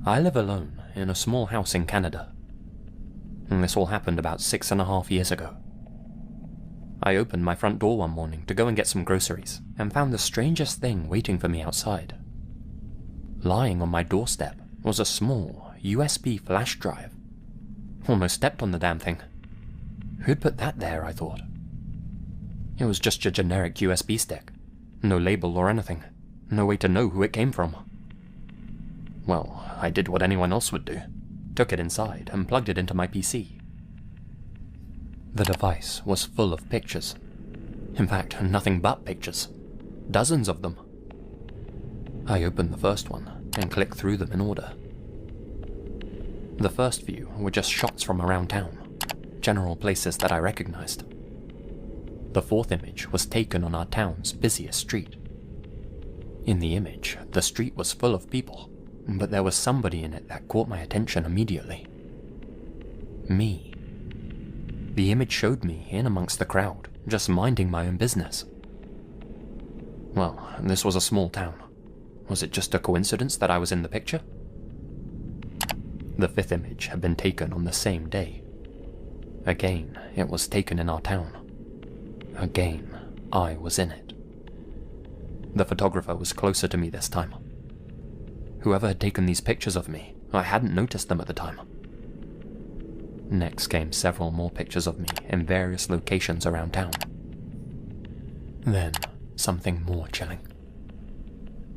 I live alone in a small house in Canada, and this all happened about 6.5 years ago. I opened my front door one morning to go and get some groceries, and found the strangest thing waiting for me outside. Lying on my doorstep was a small USB flash drive. Almost stepped on the damn thing. Who'd put that there, I thought. It was just your generic USB stick. No label or anything. No way to know who it came from. Well, I did what anyone else would do. Took it inside and plugged it into my PC. The device was full of pictures. In fact, nothing but pictures. Dozens of them. I opened the first one and clicked through them in order. The first few were just shots from around town, general places that I recognized. The fourth image was taken on our town's busiest street. In the image, the street was full of people, but there was somebody in it that caught my attention immediately. Me. The image showed me in amongst the crowd, just minding my own business. Well, this was a small town. Was it just a coincidence that I was in the picture? The fifth image had been taken on the same day. Again, it was taken in our town. Again, I was in it. The photographer was closer to me this time. Whoever had taken these pictures of me, I hadn't noticed them at the time. Next came several more pictures of me in various locations around town. Then, something more chilling.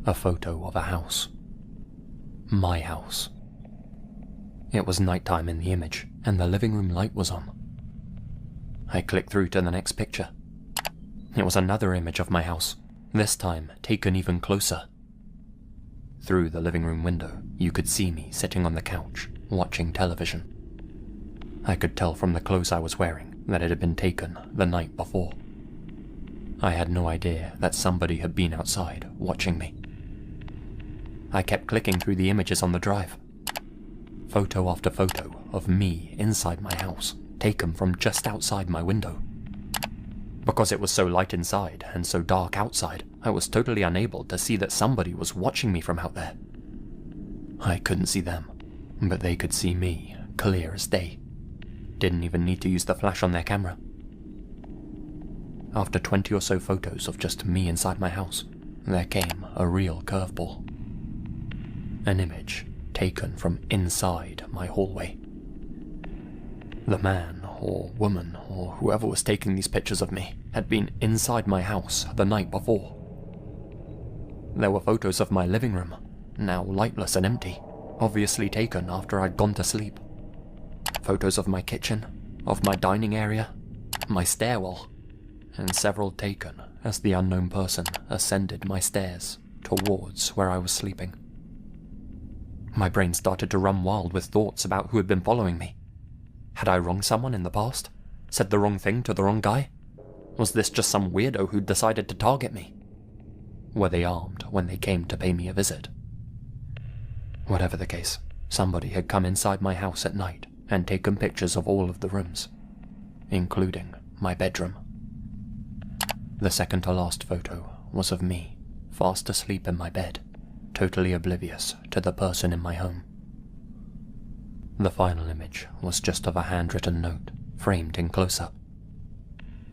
A photo of a house. My house. It was nighttime in the image, and the living room light was on. I clicked through to the next picture. It was another image of my house, this time taken even closer. Through the living room window, you could see me sitting on the couch, watching television. I could tell from the clothes I was wearing that it had been taken the night before. I had no idea that somebody had been outside watching me. I kept clicking through the images on the drive. Photo after photo of me inside my house, taken from just outside my window. Because it was so light inside and so dark outside, I was totally unable to see that somebody was watching me from out there. I couldn't see them, but they could see me, clear as day. Didn't even need to use the flash on their camera. After 20 or so photos of just me inside my house, there came a real curveball. An image taken from inside my hallway. The man or woman or whoever was taking these pictures of me had been inside my house the night before. There were photos of my living room, now lightless and empty, obviously taken after I'd gone to sleep. Photos of my kitchen, of my dining area, my stairwell, and several taken as the unknown person ascended my stairs towards where I was sleeping. My brain started to run wild with thoughts about who had been following me. Had I wronged someone in the past? Said the wrong thing to the wrong guy? Was this just some weirdo who'd decided to target me? Were they armed when they came to pay me a visit? Whatever the case, somebody had come inside my house at night and taken pictures of all of the rooms, including my bedroom. The second to last photo was of me, fast asleep in my bed, totally oblivious to the person in my home. The final image was just of a handwritten note, framed in close-up.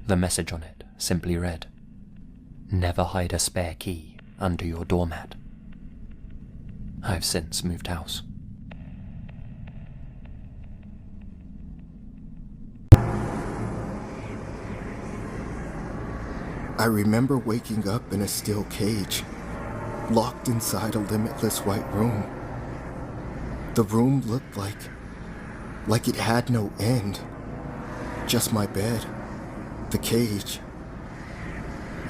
The message on it simply read, "Never hide a spare key under your doormat." I've since moved house. I remember waking up in a steel cage, locked inside a limitless white room. The room looked like it had no end. Just my bed, the cage,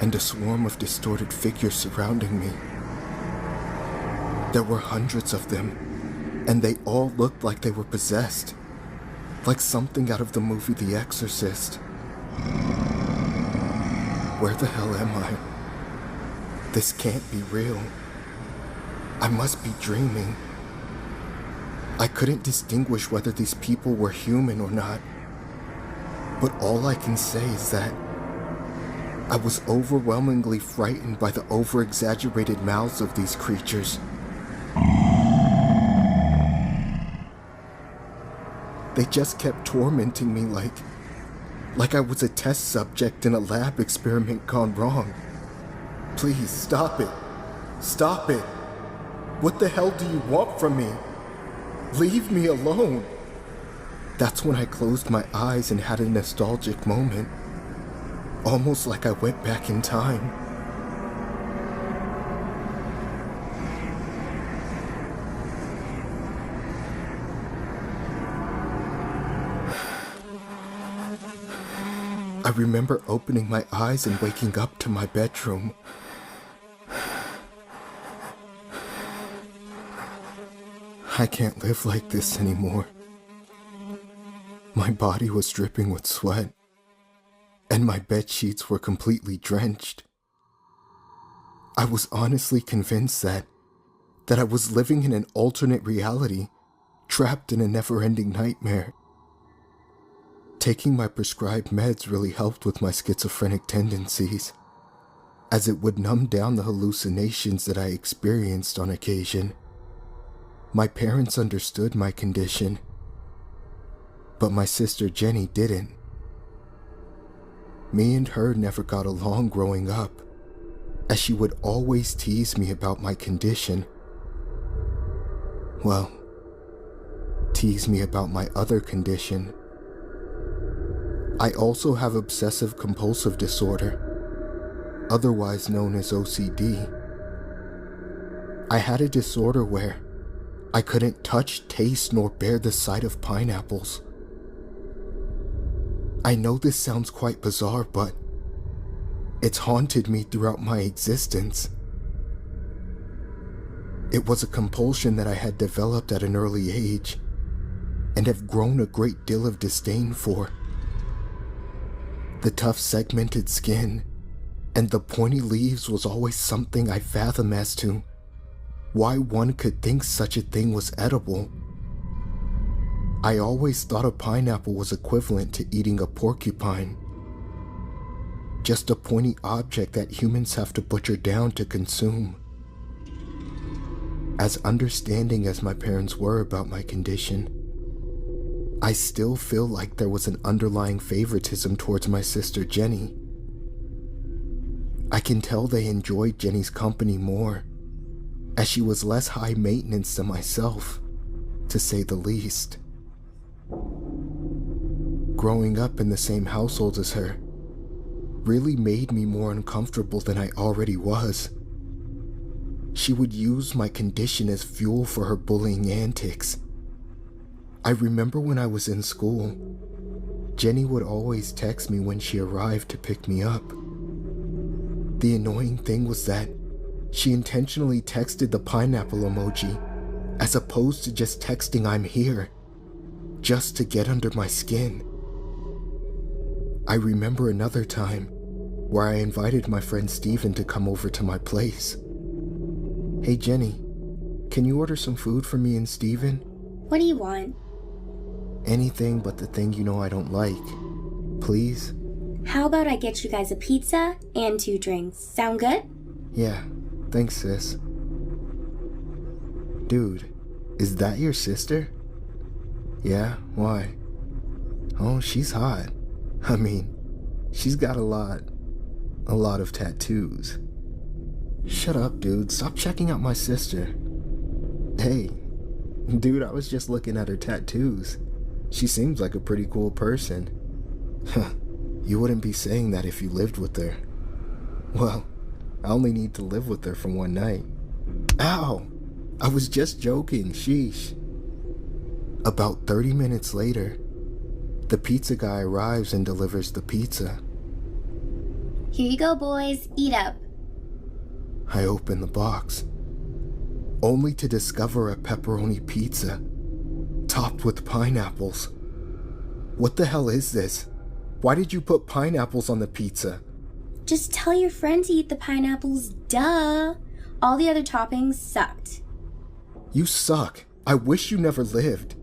and a swarm of distorted figures surrounding me. There were hundreds of them, and they all looked like they were possessed, like something out of the movie The Exorcist. Where the hell am I? This can't be real. I must be dreaming. I couldn't distinguish whether these people were human or not. But all I can say is that I was overwhelmingly frightened by the over-exaggerated mouths of these creatures. They just kept tormenting me like I was a test subject in a lab experiment gone wrong. Please, stop it. Stop it. What the hell do you want from me? Leave me alone. That's when I closed my eyes and had a nostalgic moment. Almost like I went back in time. I remember opening my eyes and waking up to my bedroom. I can't live like this anymore. My body was dripping with sweat, and my bed sheets were completely drenched. I was honestly convinced that I was living in an alternate reality, trapped in a never-ending nightmare. Taking my prescribed meds really helped with my schizophrenic tendencies, as it would numb down the hallucinations that I experienced on occasion. My parents understood my condition, but my sister Jenny didn't. Me and her never got along growing up, as she would always tease me about my condition. Well, tease me about my other condition. I also have obsessive compulsive disorder, otherwise known as OCD. I had a disorder where I couldn't touch, taste, nor bear the sight of pineapples. I know this sounds quite bizarre, but it's haunted me throughout my existence. It was a compulsion that I had developed at an early age, and have grown a great deal of disdain for. The tough segmented skin and the pointy leaves was always something I fathom as to why one could think such a thing was edible. I always thought a pineapple was equivalent to eating a porcupine. Just a pointy object that humans have to butcher down to consume. As understanding as my parents were about my condition, I still feel like there was an underlying favoritism towards my sister Jenny. I can tell they enjoyed Jenny's company more, as she was less high maintenance than myself, to say the least. Growing up in the same household as her really made me more uncomfortable than I already was. She would use my condition as fuel for her bullying antics. I remember when I was in school, Jenny would always text me when she arrived to pick me up. The annoying thing was that she intentionally texted the pineapple emoji as opposed to just texting "I'm here," just to get under my skin. I remember another time where I invited my friend Steven to come over to my place. "Hey Jenny, can you order some food for me and Steven?" What do you want? "Anything but the thing you know I don't like. Please?" How about I get you guys a pizza and 2 drinks? Sound good? "Yeah, thanks sis." "Dude, is that your sister?" "Yeah, why?" "Oh, she's hot. I mean, she's got a lot of tattoos." "Shut up, dude. Stop checking out my sister." "Hey, dude, I was just looking at her tattoos. She seems like a pretty cool person." "You wouldn't be saying that if you lived with her." "Well, I only need to live with her for one night." "Ow! I was just joking, sheesh." About 30 minutes later, the pizza guy arrives and delivers the pizza. Here you go, boys. Eat up. I open the box, only to discover a pepperoni pizza, topped with pineapples. What the hell is this? Why did you put pineapples on the pizza? Just tell your friend to eat the pineapples, duh. All the other toppings sucked. You suck. I wish you never lived.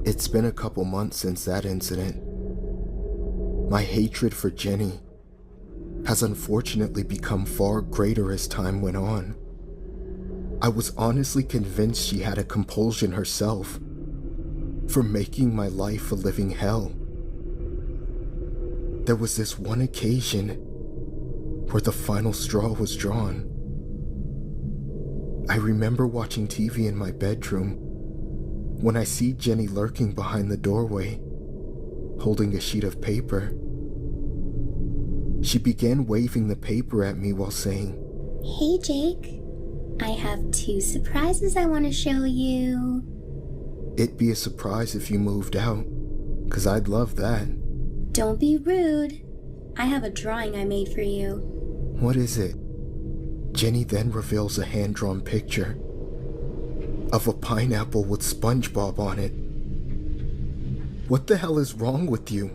It's been a couple months since that incident. My hatred for Jenny has unfortunately become far greater as time went on. I was honestly convinced she had a compulsion herself, for making my life a living hell. There was this one occasion where the final straw was drawn. I remember watching TV in my bedroom when I see Jenny lurking behind the doorway, holding a sheet of paper. She began waving the paper at me while saying, Hey Jake, I have 2 surprises I want to show you. "It'd be a surprise if you moved out, 'cause I'd love that." Don't be rude. I have a drawing I made for you. "What is it?" Jenny then reveals a hand-drawn picture of a pineapple with SpongeBob on it. "What the hell is wrong with you?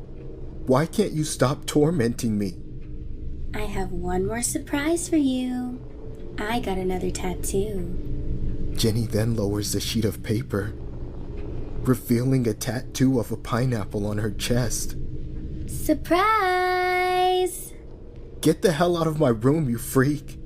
Why can't you stop tormenting me?" I have one more surprise for you. I got another tattoo. Jenny then lowers the sheet of paper, revealing a tattoo of a pineapple on her chest. Surprise! "Get the hell out of my room, you freak."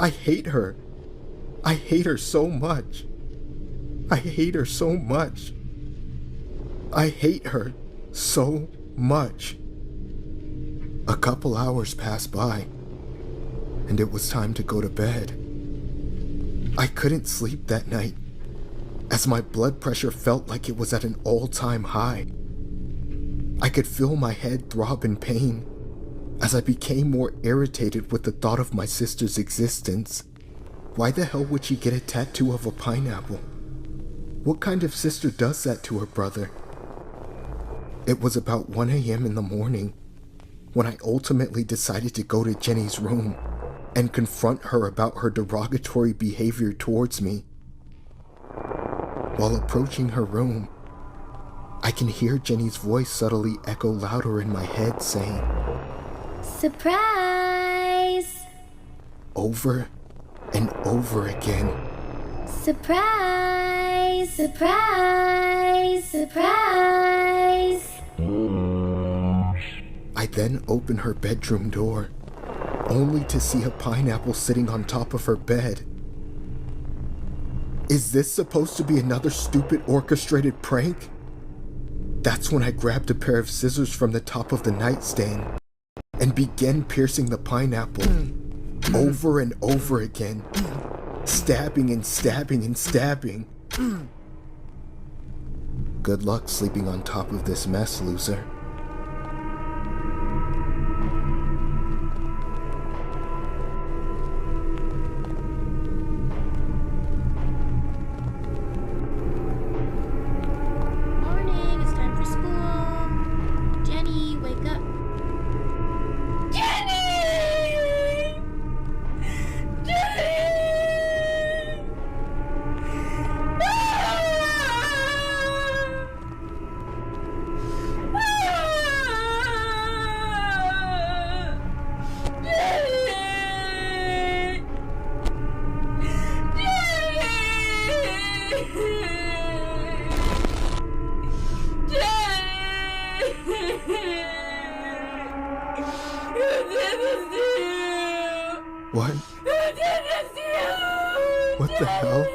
I hate her. I hate her so much. I hate her so much. I hate her so much. A couple hours passed by, and it was time to go to bed. I couldn't sleep that night, as my blood pressure felt like it was at an all-time high. I could feel my head throb in pain as I became more irritated with the thought of my sister's existence. Why the hell would she get a tattoo of a pineapple? What kind of sister does that to her brother? It was about 1 a.m. in the morning when I ultimately decided to go to Jenny's room and confront her about her derogatory behavior towards me. While approaching her room, I can hear Jenny's voice subtly echo louder in my head saying, Surprise! over and over again. Surprise! Surprise! Surprise! I then open her bedroom door, only to see a pineapple sitting on top of her bed. Is this supposed to be another stupid orchestrated prank? That's when I grabbed a pair of scissors from the top of the nightstand and began piercing the pineapple over and over again, stabbing and stabbing and stabbing. Good luck sleeping on top of this mess, loser. Morning, it's time for school. Jenny, wake up. Jenny! Jenny! What? What the hell?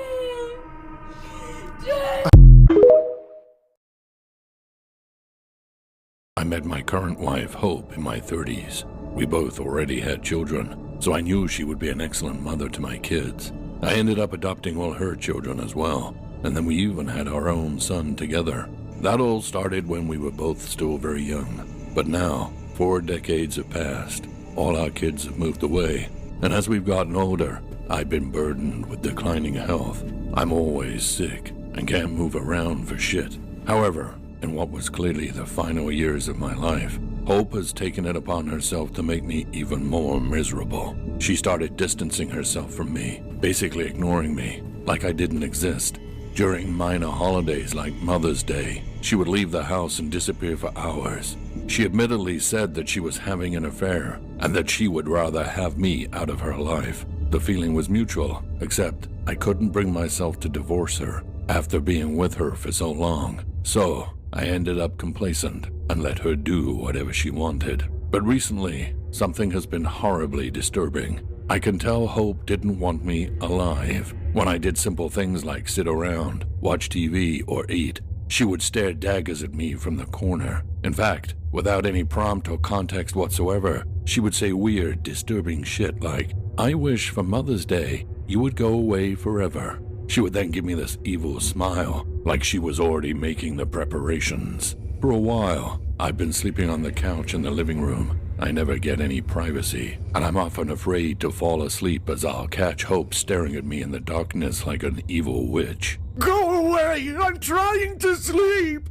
I met my current wife, Hope, in my 30s. We both already had children, so I knew she would be an excellent mother to my kids. I ended up adopting all her children as well, and then we even had our own son together. That all started when we were both still very young. But now, 4 decades have passed. All our kids have moved away, and as we've gotten older, I've been burdened with declining health. I'm always sick and can't move around for shit. However, in what was clearly the final years of my life, Hope has taken it upon herself to make me even more miserable. She started distancing herself from me, basically ignoring me, like I didn't exist. During minor holidays like Mother's Day, she would leave the house and disappear for hours. She admittedly said that she was having an affair, and that she would rather have me out of her life. The feeling was mutual, except I couldn't bring myself to divorce her after being with her for so long, so I ended up complacent and let her do whatever she wanted. But recently, something has been horribly disturbing. I can tell Hope didn't want me alive. When I did simple things like sit around, watch TV, or eat, she would stare daggers at me from the corner. In fact, without any prompt or context whatsoever, she would say weird, disturbing shit like, "I wish for Mother's Day you would go away forever." She would then give me this evil smile, like she was already making the preparations. For a while, I've been sleeping on the couch in the living room. I never get any privacy, and I'm often afraid to fall asleep as I'll catch Hope staring at me in the darkness like an evil witch. Go away! I'm trying to sleep!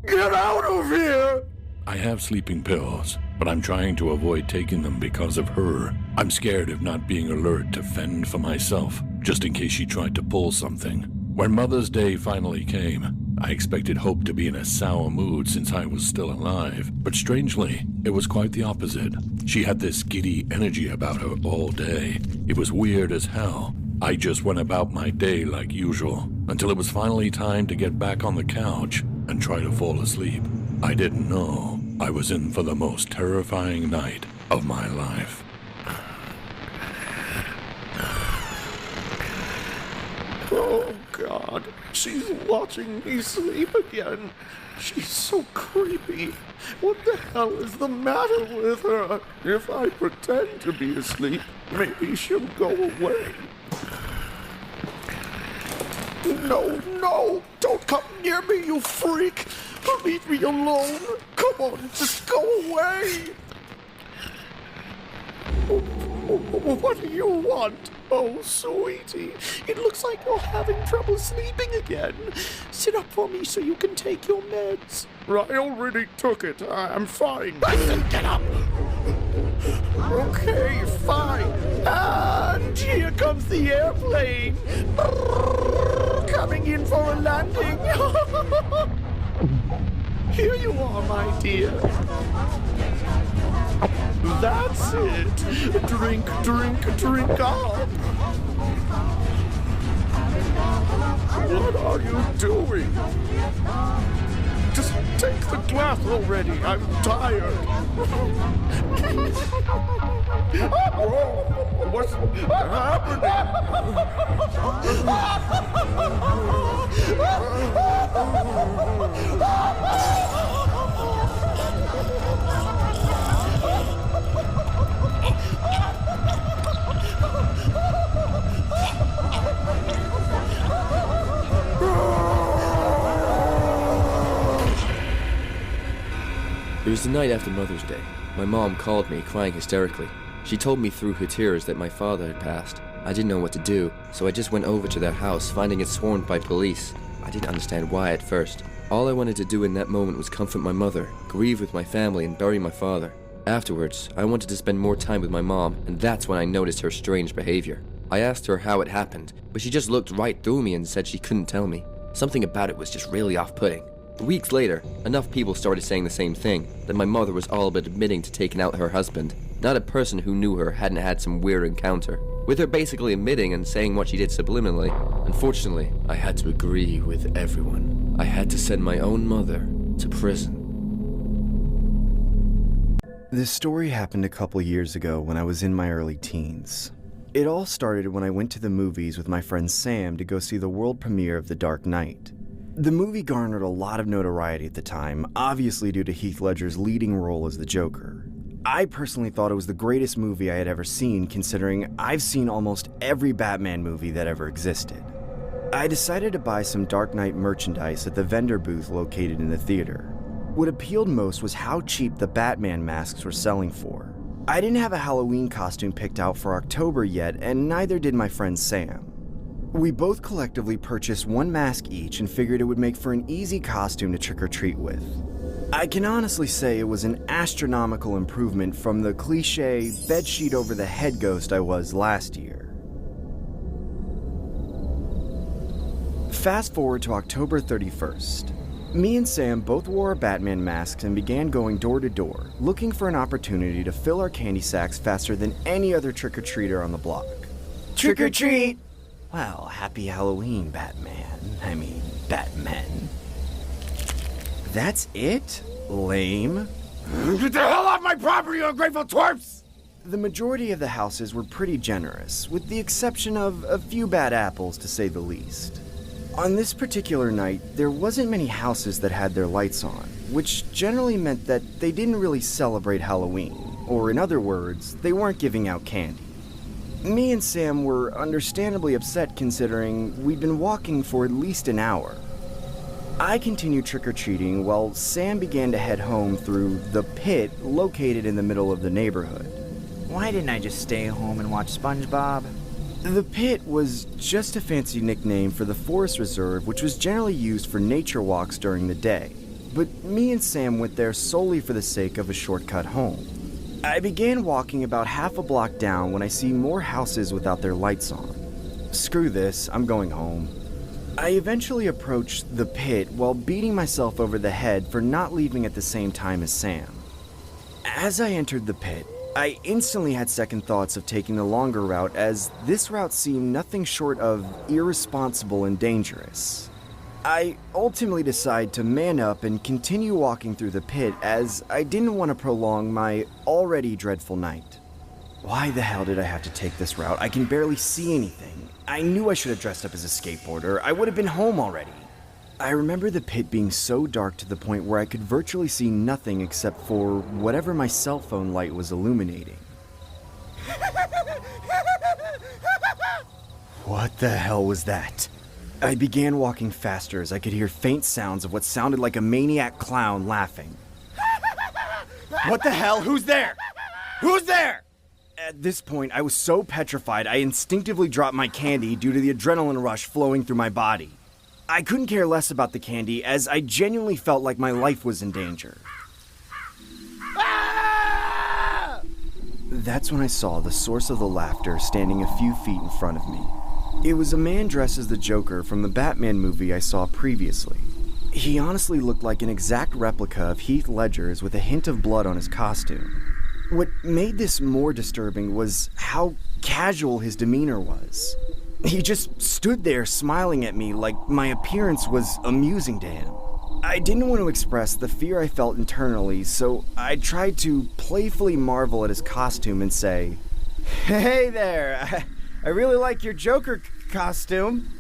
Get out of here! I have sleeping pills, but I'm trying to avoid taking them because of her. I'm scared of not being alert to fend for myself, just in case she tried to pull something. When Mother's Day finally came, I expected Hope to be in a sour mood since I was still alive, but strangely, it was quite the opposite. She had this giddy energy about her all day. It was weird as hell. I just went about my day like usual, until it was finally time to get back on the couch and try to fall asleep. I didn't know I was in for the most terrifying night of my life. Oh, God. She's watching me sleep again. She's so creepy. What the hell is the matter with her? If I pretend to be asleep, maybe she'll go away. No! Don't come near me, you freak! Leave me alone! Come on, just go away! What do you want? Oh, sweetie, it looks like you're having trouble sleeping again. Sit up for me so you can take your meds. I already took it. I'm fine. I said get up! Okay, fine. And here comes the airplane. Coming in for a landing. Here you are, my dear. That's it. Drink up. What are you doing? Just take the glass already. I'm tired. Whoa, what's It was the night after Mother's Day. My mom called me, crying hysterically. She told me through her tears that my father had passed. I didn't know what to do, so I just went over to their house, finding it swarmed by police. I didn't understand why at first. All I wanted to do in that moment was comfort my mother, grieve with my family, and bury my father. Afterwards, I wanted to spend more time with my mom, and that's when I noticed her strange behavior. I asked her how it happened, but she just looked right through me and said she couldn't tell me. Something about it was just really off-putting. Weeks later, enough people started saying the same thing, that my mother was all but admitting to taking out her husband. Not a person who knew her hadn't had some weird encounter, with her basically admitting and saying what she did subliminally. Unfortunately, I had to agree with everyone. I had to send my own mother to prison. This story happened a couple years ago when I was in my early teens. It all started when I went to the movies with my friend Sam to go see the world premiere of The Dark Knight. The movie garnered a lot of notoriety at the time, obviously due to Heath Ledger's leading role as the Joker. I personally thought it was the greatest movie I had ever seen, considering I've seen almost every Batman movie that ever existed. I decided to buy some Dark Knight merchandise at the vendor booth located in the theater. What appealed most was how cheap the Batman masks were selling for. I didn't have a Halloween costume picked out for October yet, and neither did my friend Sam. We both collectively purchased one mask each and figured it would make for an easy costume to trick-or-treat with. I can honestly say it was an astronomical improvement from the cliche bedsheet over the head ghost I was last year. Fast forward to October 31st. Me and Sam both wore our Batman masks and began going door to door, looking for an opportunity to fill our candy sacks faster than any other trick-or-treater on the block. Trick-or-treat! Well, happy Halloween, Batmen. That's it? Lame. Get the hell off my property, you ungrateful twerps! The majority of the houses were pretty generous, with the exception of a few bad apples, to say the least. On this particular night, there wasn't many houses that had their lights on, which generally meant that they didn't really celebrate Halloween, or in other words, they weren't giving out candy. Me and Sam were understandably upset considering we'd been walking for at least an hour. I continued trick-or-treating while Sam began to head home through the pit located in the middle of the neighborhood. Why didn't I just stay home and watch SpongeBob? The pit was just a fancy nickname for the forest reserve, which was generally used for nature walks during the day. But me and Sam went there solely for the sake of a shortcut home. I began walking about half a block down when I see more houses without their lights on. Screw this, I'm going home. I eventually approached the pit while beating myself over the head for not leaving at the same time as Sam. As I entered the pit, I instantly had second thoughts of taking the longer route, as this route seemed nothing short of irresponsible and dangerous. I ultimately decided to man up and continue walking through the pit, as I didn't want to prolong my already dreadful night. Why the hell did I have to take this route? I can barely see anything. I knew I should have dressed up as a skateboarder. I would have been home already. I remember the pit being so dark to the point where I could virtually see nothing except for whatever my cell phone light was illuminating. What the hell was that? I began walking faster as I could hear faint sounds of what sounded like a maniac clown laughing. What the hell? Who's there? Who's there? At this point, I was so petrified I instinctively dropped my candy due to the adrenaline rush flowing through my body. I couldn't care less about the candy, as I genuinely felt like my life was in danger. That's when I saw the source of the laughter standing a few feet in front of me. It was a man dressed as the Joker from the Batman movie I saw previously. He honestly looked like an exact replica of Heath Ledger's with a hint of blood on his costume. What made this more disturbing was how casual his demeanor was. He just stood there smiling at me like my appearance was amusing to him. I didn't want to express the fear I felt internally, so I tried to playfully marvel at his costume and say, "Hey there, I really like your Joker costume."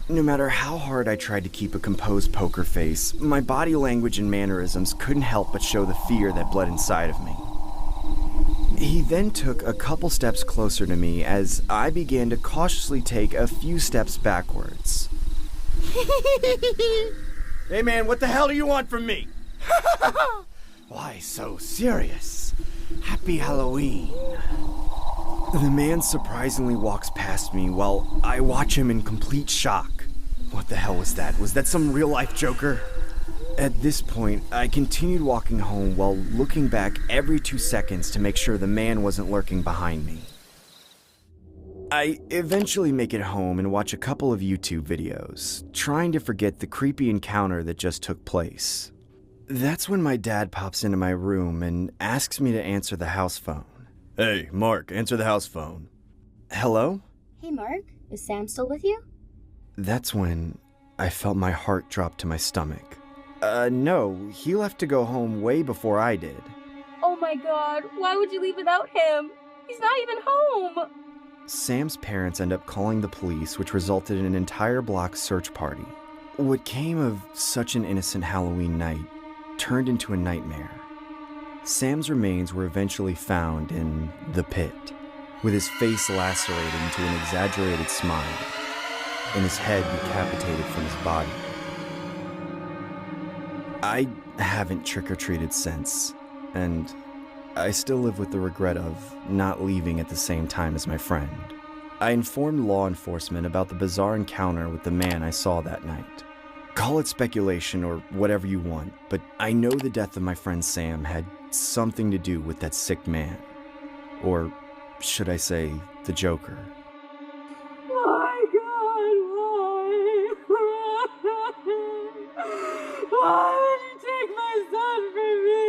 No matter how hard I tried to keep a composed poker face, my body language and mannerisms couldn't help but show the fear that bled inside of me. He then took a couple steps closer to me as I began to cautiously take a few steps backwards. Hey man, what the hell do you want from me? Why so serious? Happy Halloween. The man surprisingly walks past me while I watch him in complete shock. What the hell was that? Was that some real-life Joker? At this point, I continued walking home while looking back every 2 seconds to make sure the man wasn't lurking behind me. I eventually make it home and watch a couple of YouTube videos, trying to forget the creepy encounter that just took place. That's when my dad pops into my room and asks me to answer the house phone. Hey, Mark, answer the house phone. Hello? Hey, Mark, is Sam still with you? That's when I felt my heart drop to my stomach. No, he left to go home way before I did. Oh my god, why would you leave without him? He's not even home! Sam's parents end up calling the police, which resulted in an entire block search party. What came of such an innocent Halloween night turned into a nightmare. Sam's remains were eventually found in the pit, with his face lacerated into an exaggerated smile, and his head decapitated from his body. I haven't trick-or-treated since, and I still live with the regret of not leaving at the same time as my friend. I informed law enforcement about the bizarre encounter with the man I saw that night. Call it speculation or whatever you want, but I know the death of my friend Sam had something to do with that sick man. Or should I say, the Joker. My god, why? Why would you take my son from me?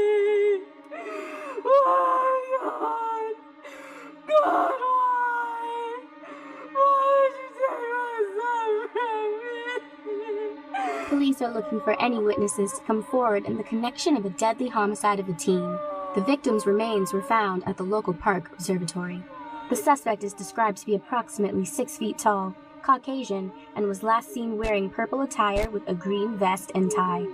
Why, God? God, why? Why would you take my Police are looking for any witnesses to come forward in the connection of a deadly homicide of a teen. The victim's remains were found at the local park observatory. The suspect is described to be approximately 6 feet tall, Caucasian, and was last seen wearing purple attire with a green vest and tie.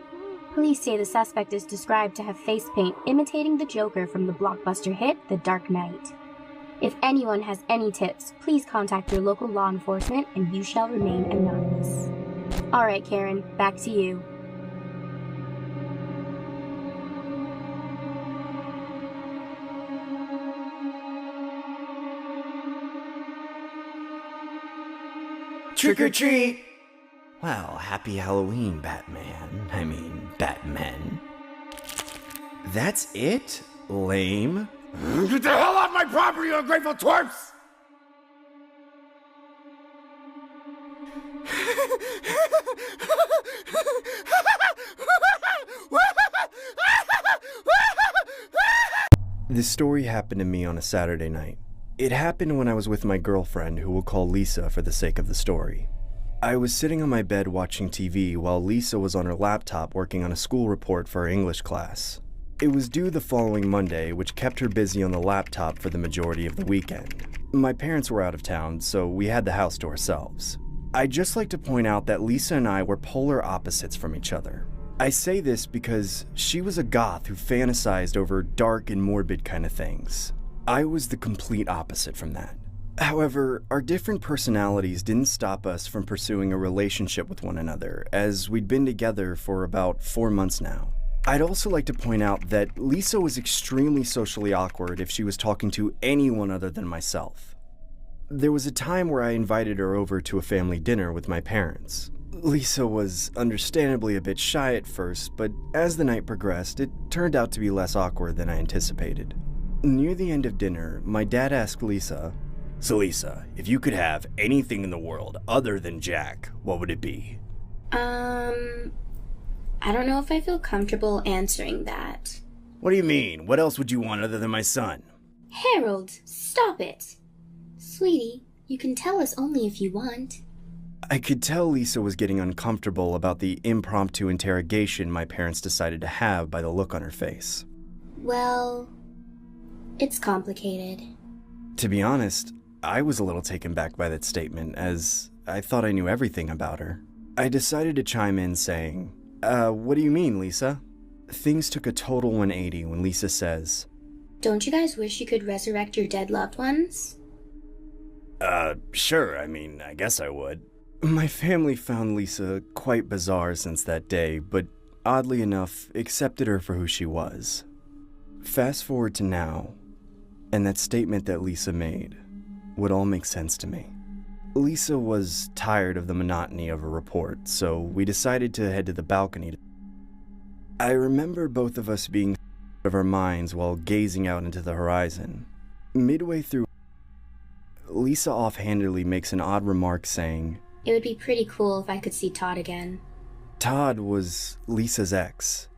Police say the suspect is described to have face paint imitating the Joker from the blockbuster hit The Dark Knight. If anyone has any tips, please contact your local law enforcement and you shall remain anonymous. Alright, Karen, back to you. Trick or treat! Well, happy Halloween, Batman. That's it? Lame? Get the hell off my property, you ungrateful twerps! This story happened to me on a Saturday night. It happened when I was with my girlfriend, who we'll call Lisa for the sake of the story. I was sitting on my bed watching TV while Lisa was on her laptop working on a school report for her English class. It was due the following Monday, which kept her busy on the laptop for the majority of the weekend. My parents were out of town, so we had the house to ourselves. I'd just like to point out that Lisa and I were polar opposites from each other. I say this because she was a goth who fantasized over dark and morbid kind of things. I was the complete opposite from that. However, our different personalities didn't stop us from pursuing a relationship with one another, as we'd been together for about 4 months now. I'd also like to point out that Lisa was extremely socially awkward if she was talking to anyone other than myself. There was a time where I invited her over to a family dinner with my parents. Lisa was understandably a bit shy at first, but as the night progressed, it turned out to be less awkward than I anticipated. Near the end of dinner, my dad asked Lisa, "So Lisa, if you could have anything in the world other than Jack, what would it be?" I don't know if I feel comfortable answering that. What do you mean? What else would you want other than my son? Harold, stop it. Sweetie, you can tell us only if you want. I could tell Lisa was getting uncomfortable about the impromptu interrogation my parents decided to have by the look on her face. Well, it's complicated. To be honest, I was a little taken back by that statement, as I thought I knew everything about her. I decided to chime in saying, what do you mean, Lisa? Things took a total 180 when Lisa says, Don't you guys wish you could resurrect your dead loved ones? Sure, I guess I would. My family found Lisa quite bizarre since that day, but oddly enough, accepted her for who she was. Fast forward to now, and that statement that Lisa made would all make sense to me. Lisa was tired of the monotony of her report, so we decided to head to the balcony. I remember both of us being out of our minds while gazing out into the horizon. Midway through, Lisa offhandedly makes an odd remark saying, It would be pretty cool if I could see Todd again. Todd was Lisa's ex.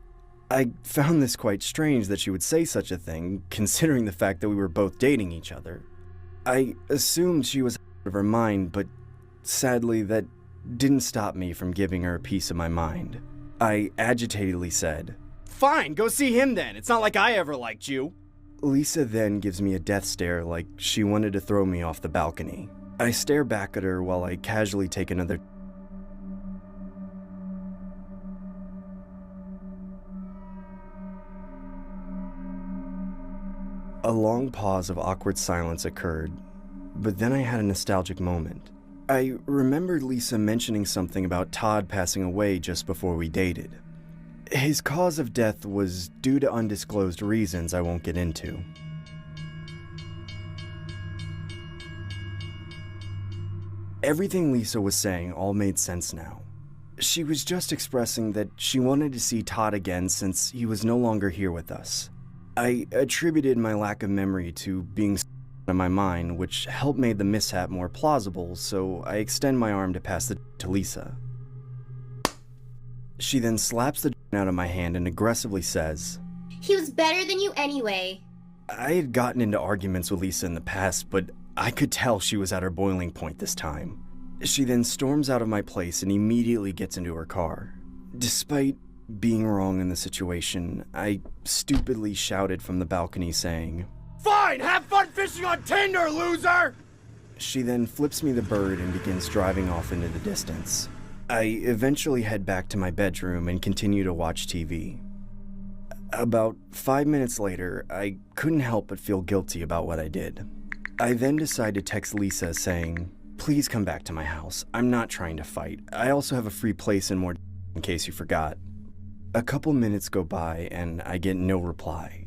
I found this quite strange that she would say such a thing, considering the fact that we were both dating each other. I assumed she was out of her mind, but sadly that didn't stop me from giving her a piece of my mind. I agitatedly said, "Fine, go see him then. It's not like I ever liked you." Lisa then gives me a death stare like she wanted to throw me off the balcony. I stare back at her while I casually take another. A long pause of awkward silence occurred, but then I had a nostalgic moment. I remembered Lisa mentioning something about Todd passing away just before we dated. His cause of death was due to undisclosed reasons I won't get into. Everything Lisa was saying all made sense now. She was just expressing that she wanted to see Todd again since he was no longer here with us. I attributed my lack of memory to being in my mind, which helped make the mishap more plausible, so I extend my arm to pass it to Lisa. She then slaps the out of my hand and aggressively says, He was better than you anyway. I had gotten into arguments with Lisa in the past, but I could tell she was at her boiling point this time. She then storms out of my place and immediately gets into her car. Despite being wrong in the situation, I stupidly shouted from the balcony saying, Fine, have fun fishing on Tinder, loser! She then flips me the bird and begins driving off into the distance. I eventually head back to my bedroom and continue to watch TV. About 5 minutes later, I couldn't help but feel guilty about what I did. I then decide to text Lisa saying, please come back to my house. I'm not trying to fight. I also have a free place in more in case you forgot. A couple minutes go by and I get no reply.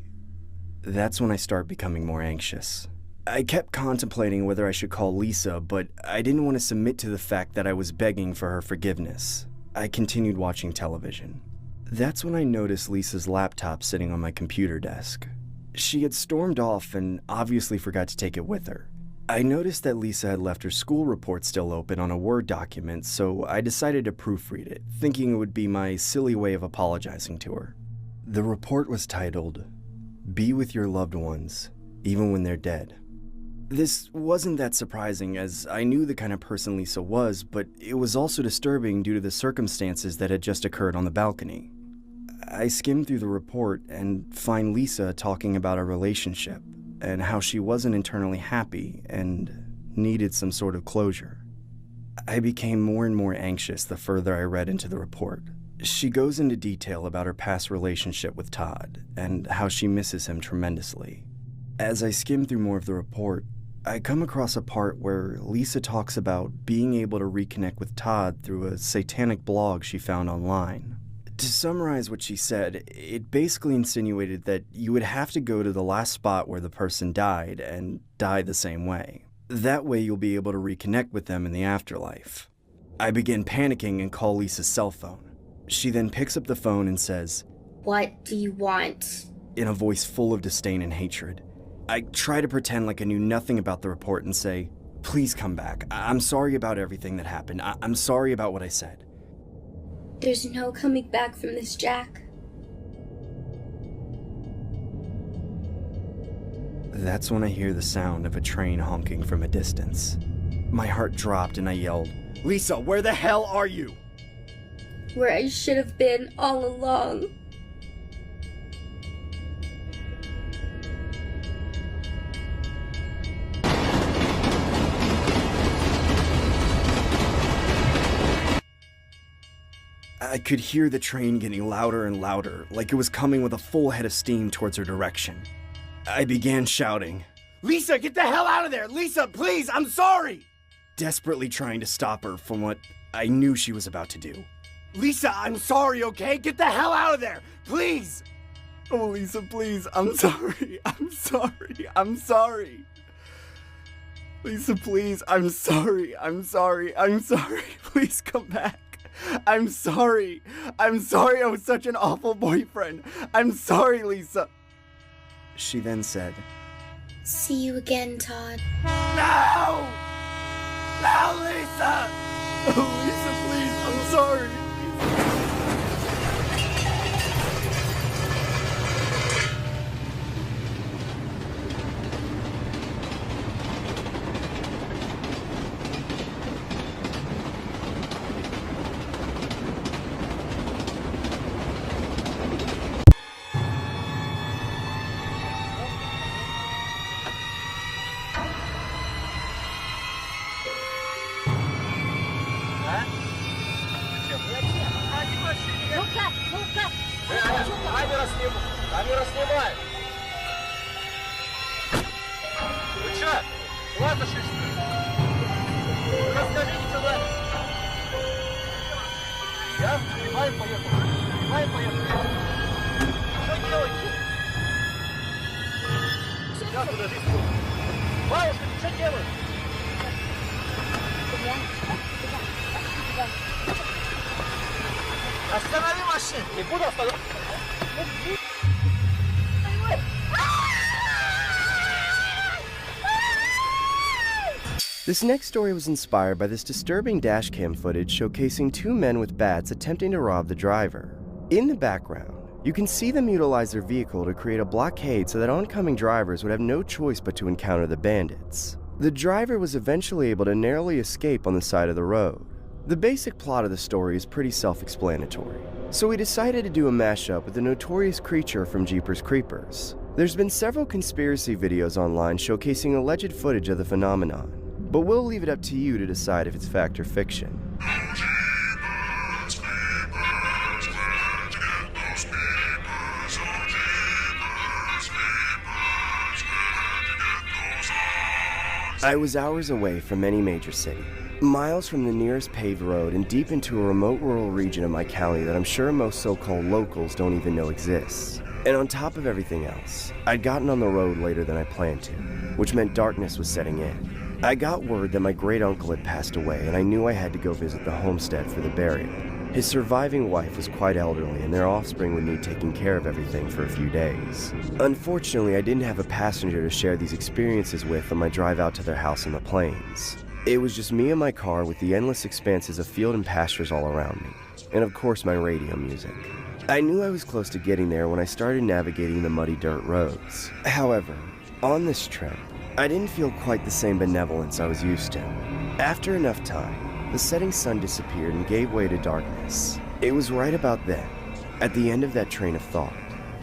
That's when I start becoming more anxious. I kept contemplating whether I should call Lisa, but I didn't want to submit to the fact that I was begging for her forgiveness. I continued watching television. That's when I noticed Lisa's laptop sitting on my computer desk. She had stormed off and obviously forgot to take it with her. I noticed that Lisa had left her school report still open on a Word document, so I decided to proofread it, thinking it would be my silly way of apologizing to her. The report was titled, "Be with your loved ones, even when they're dead." This wasn't that surprising, as I knew the kind of person Lisa was, but it was also disturbing due to the circumstances that had just occurred on the balcony. I skimmed through the report and find Lisa talking about a relationship and how she wasn't internally happy and needed some sort of closure. I became more and more anxious the further I read into the report. She goes into detail about her past relationship with Todd and how she misses him tremendously. As I skim through more of the report, I come across a part where Lisa talks about being able to reconnect with Todd through a satanic blog she found online. To summarize what she said, it basically insinuated that you would have to go to the last spot where the person died and die the same way. That way you'll be able to reconnect with them in the afterlife. I begin panicking and call Lisa's cell phone. She then picks up the phone and says, "What do you want?" in a voice full of disdain and hatred. I try to pretend like I knew nothing about the report and say, "Please come back. I'm sorry about everything that happened. I'm sorry about what I said." "There's no coming back from this, Jack." That's when I hear the sound of a train honking from a distance. My heart dropped and I yelled, "Lisa, where the hell are you?" "Where I should have been all along." I could hear the train getting louder and louder, like it was coming with a full head of steam towards her direction. I began shouting, Lisa, get the hell out of there! Lisa, please, I'm sorry! Desperately trying to stop her from what I knew she was about to do. Lisa, I'm sorry, okay? Get the hell out of there! Please! Oh, Lisa, please, I'm sorry. I'm sorry. I'm sorry. Lisa, please, I'm sorry. I'm sorry. I'm sorry. Please come back. I'm sorry. I'm sorry I was such an awful boyfriend. I'm sorry, Lisa. She then said, "See you again, Todd." No! No, Lisa! Oh, Lisa, please, I'm sorry. Камера снимает! Вы чё? Ладно, шишки! Расскажите, что надо! Я? Снимаем, поехали! Снимаем, поехали! Что делаете? Сейчас, подожди, бабушка, ты что делаешь? Останови машину! Не буду останавливать! This next story was inspired by this disturbing dashcam footage showcasing two men with bats attempting to rob the driver. In the background, you can see them utilize their vehicle to create a blockade so that oncoming drivers would have no choice but to encounter the bandits. The driver was eventually able to narrowly escape on the side of the road. The basic plot of the story is pretty self-explanatory, so we decided to do a mashup with the notorious creature from Jeepers Creepers. There's been several conspiracy videos online showcasing alleged footage of the phenomenon, but we'll leave it up to you to decide if it's fact or fiction. I was hours away from any major city, miles from the nearest paved road and deep into a remote rural region of my county that I'm sure most so-called locals don't even know exists. And on top of everything else, I'd gotten on the road later than I planned to, which meant darkness was setting in. I got word that my great-uncle had passed away, and I knew I had to go visit the homestead for the burial. His surviving wife was quite elderly, and their offspring would need taking care of everything for a few days. Unfortunately, I didn't have a passenger to share these experiences with on my drive out to their house in the plains. It was just me and my car with the endless expanses of field and pastures all around me, and of course my radio music. I knew I was close to getting there when I started navigating the muddy dirt roads. However, on this trip, I didn't feel quite the same benevolence I was used to. After enough time, the setting sun disappeared and gave way to darkness. It was right about then, at the end of that train of thought,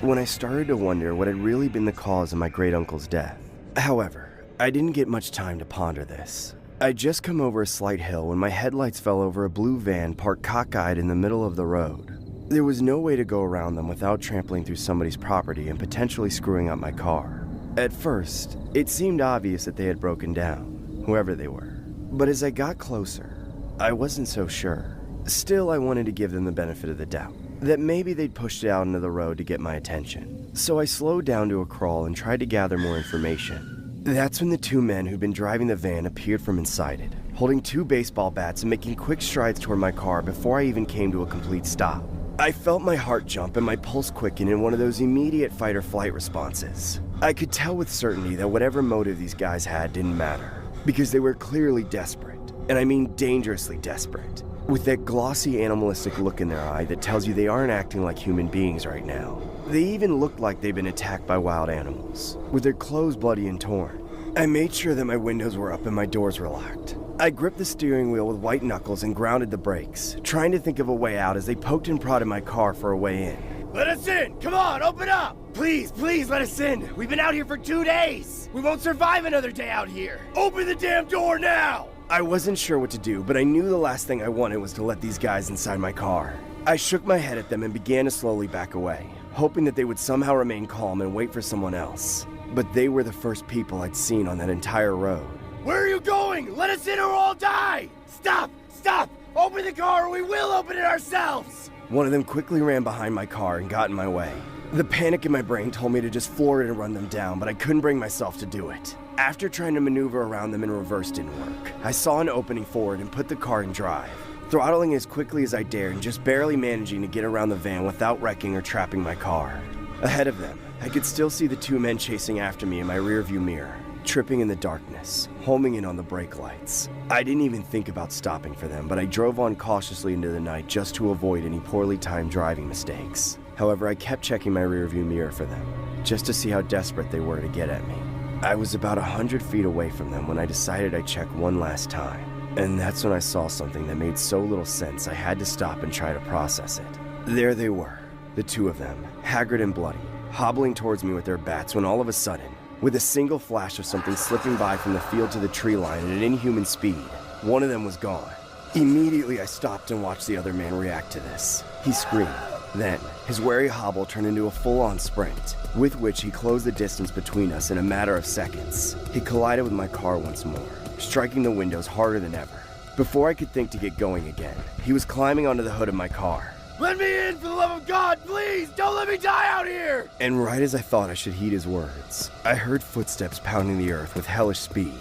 when I started to wonder what had really been the cause of my great-uncle's death. However, I didn't get much time to ponder this. I'd just come over a slight hill when my headlights fell over a blue van parked cockeyed in the middle of the road. There was no way to go around them without trampling through somebody's property and potentially screwing up my car. At first, it seemed obvious that they had broken down, whoever they were. But as I got closer, I wasn't so sure. Still, I wanted to give them the benefit of the doubt, that maybe they'd pushed it out into the road to get my attention. So I slowed down to a crawl and tried to gather more information. That's when the two men who'd been driving the van appeared from inside it, holding two baseball bats and making quick strides toward my car before I even came to a complete stop. I felt my heart jump and my pulse quicken in one of those immediate fight-or-flight responses. I could tell with certainty that whatever motive these guys had didn't matter, because they were clearly desperate. And I mean dangerously desperate, with that glossy animalistic look in their eye that tells you they aren't acting like human beings right now. They even looked like they'd been attacked by wild animals, with their clothes bloody and torn. I made sure that my windows were up and my doors were locked. I gripped the steering wheel with white knuckles and grounded the brakes, trying to think of a way out as they poked and prodded my car for a way in. Let us in! Come on, open up! Please, please let us in! We've been out here for 2 days! We won't survive another day out here! Open the damn door now! I wasn't sure what to do, but I knew the last thing I wanted was to let these guys inside my car. I shook my head at them and began to slowly back away, hoping that they would somehow remain calm and wait for someone else. But they were the first people I'd seen on that entire road. Where are you going? Let us in or we'll all die! Stop! Stop! Open the car or we will open it ourselves! One of them quickly ran behind my car and got in my way. The panic in my brain told me to just floor it and run them down, but I couldn't bring myself to do it. After trying to maneuver around them in reverse didn't work, I saw an opening forward and put the car in drive, throttling as quickly as I dared and just barely managing to get around the van without wrecking or trapping my car. Ahead of them, I could still see the two men chasing after me in my rearview mirror, tripping in the darkness, homing in on the brake lights. I didn't even think about stopping for them, but I drove on cautiously into the night just to avoid any poorly timed driving mistakes. However, I kept checking my rearview mirror for them, just to see how desperate they were to get at me. I was about 100 feet away from them when I decided I'd check one last time. And that's when I saw something that made so little sense I had to stop and try to process it. There they were, the two of them, haggard and bloody, hobbling towards me with their bats when all of a sudden, with a single flash of something slipping by from the field to the tree line at an inhuman speed, one of them was gone. Immediately I stopped and watched the other man react to this. He screamed. Then, his wary hobble turned into a full-on sprint, with which he closed the distance between us in a matter of seconds. He collided with my car once more, striking the windows harder than ever. Before I could think to get going again, he was climbing onto the hood of my car. Let me in, for the love of God, please! Don't let me die out here! And right as I thought I should heed his words, I heard footsteps pounding the earth with hellish speed.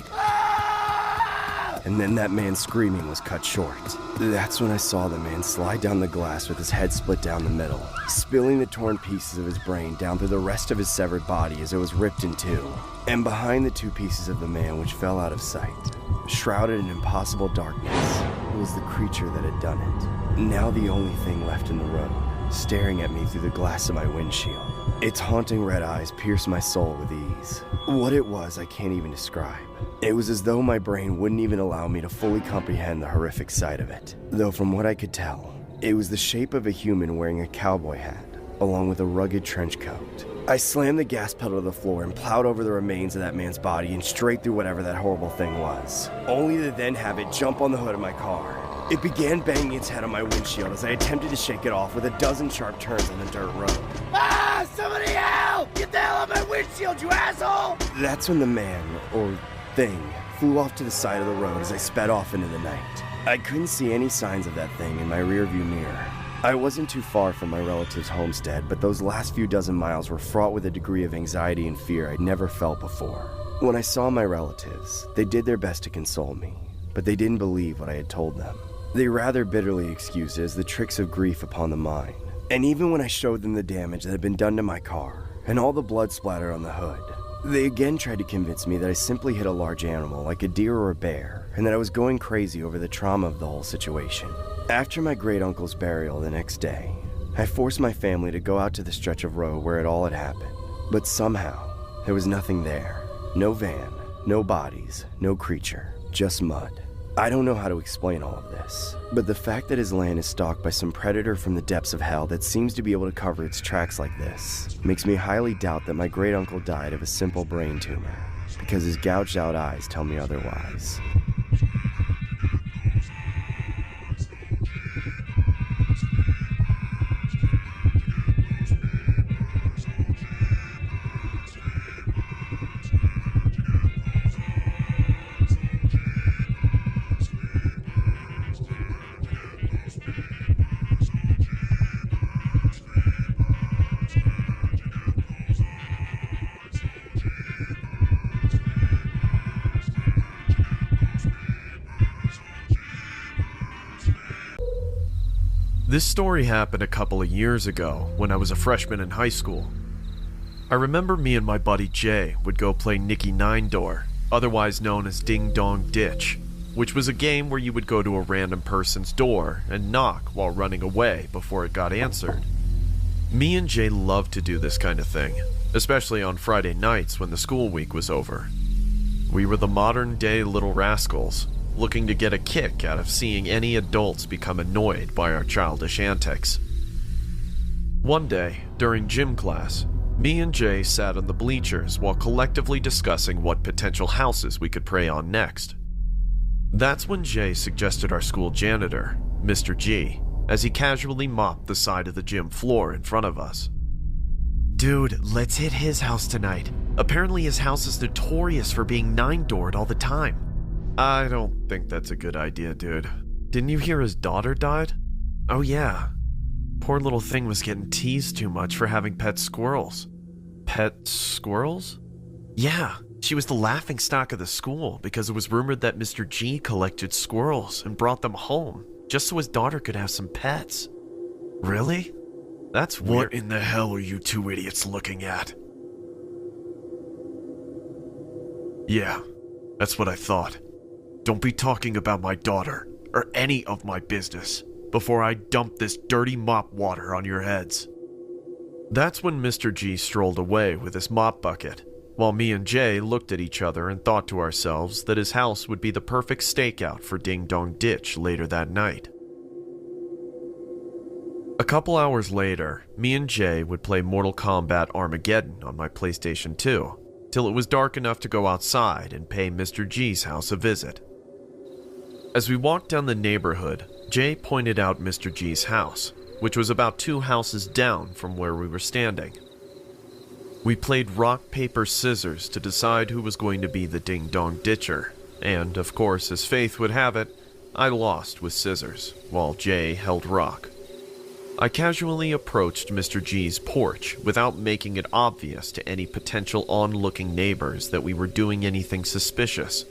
And then that man's screaming was cut short. That's when I saw the man slide down the glass with his head split down the middle, spilling the torn pieces of his brain down through the rest of his severed body as it was ripped in two. And behind the two pieces of the man which fell out of sight, shrouded in impossible darkness, was the creature that had done it. Now the only thing left in the road staring at me through the glass of my windshield. Its haunting red eyes pierced my soul with ease. What it was, I can't even describe. It was as though my brain wouldn't even allow me to fully comprehend the horrific sight of it. Though from what I could tell, it was the shape of a human wearing a cowboy hat, along with a rugged trench coat. I slammed the gas pedal to the floor and plowed over the remains of that man's body and straight through whatever that horrible thing was, only to then have it jump on the hood of my car. It began banging its head on my windshield as I attempted to shake it off with a dozen sharp turns on the dirt road. Ah! Somebody help! Get the hell out of my windshield, you asshole! That's when the man, or thing, flew off to the side of the road as I sped off into the night. I couldn't see any signs of that thing in my rearview mirror. I wasn't too far from my relative's homestead, but those last few dozen miles were fraught with a degree of anxiety and fear I'd never felt before. When I saw my relatives, they did their best to console me, but they didn't believe what I had told them. They rather bitterly excused it as the tricks of grief upon the mind. And even when I showed them the damage that had been done to my car, and all the blood splattered on the hood, they again tried to convince me that I simply hit a large animal like a deer or a bear, and that I was going crazy over the trauma of the whole situation. After my great-uncle's burial the next day, I forced my family to go out to the stretch of road where it all had happened. But somehow, there was nothing there. No van, no bodies, no creature, just mud. I don't know how to explain all of this, but the fact that his land is stalked by some predator from the depths of hell that seems to be able to cover its tracks like this makes me highly doubt that my great-uncle died of a simple brain tumor, because his gouged-out eyes tell me otherwise. This story happened a couple of years ago when I was a freshman in high school. I remember me and my buddy Jay would go play Nicky Nine Door, otherwise known as Ding Dong Ditch, which was a game where you would go to a random person's door and knock while running away before it got answered. Me and Jay loved to do this kind of thing, especially on Friday nights when the school week was over. We were the modern-day little rascals, looking to get a kick out of seeing any adults become annoyed by our childish antics. One day, during gym class, me and Jay sat on the bleachers while collectively discussing what potential houses we could prey on next. That's when Jay suggested our school janitor, Mr. G, as he casually mopped the side of the gym floor in front of us. Dude, let's hit his house tonight. Apparently his house is notorious for being nine-doored all the time. I don't think that's a good idea, dude. Didn't you hear his daughter died? Oh yeah. Poor little thing was getting teased too much for having pet squirrels. Pet squirrels? Yeah, she was the laughingstock of the school because it was rumored that Mr. G collected squirrels and brought them home just so his daughter could have some pets. Really? That's weird. What in the hell are you two idiots looking at? Yeah, that's what I thought. Don't be talking about my daughter, or any of my business, before I dump this dirty mop water on your heads. That's when Mr. G strolled away with his mop bucket, while me and Jay looked at each other and thought to ourselves that his house would be the perfect stakeout for Ding Dong Ditch later that night. A couple hours later, me and Jay would play Mortal Kombat Armageddon on my PlayStation 2, till it was dark enough to go outside and pay Mr. G's house a visit. As we walked down the neighborhood, Jay pointed out Mr. G's house, which was about 2 houses down from where we were standing. We played rock, paper, scissors to decide who was going to be the Ding Dong Ditcher, and, of course, as fate would have it, I lost with scissors, while Jay held rock. I casually approached Mr. G's porch without making it obvious to any potential onlooking neighbors that we were doing anything suspicious.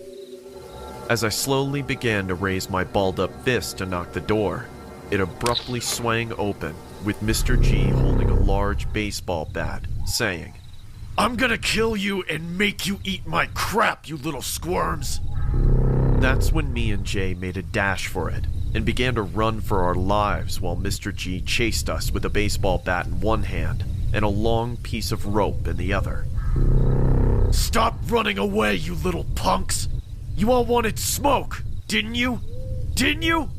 As I slowly began to raise my balled-up fist to knock the door, it abruptly swang open, with Mr. G holding a large baseball bat, saying, "I'm gonna kill you and make you eat my crap, you little squirms!" That's when me and Jay made a dash for it, and began to run for our lives while Mr. G chased us with a baseball bat in one hand and a long piece of rope in the other. "Stop running away, you little punks! You all wanted smoke, didn't you? Didn't you?"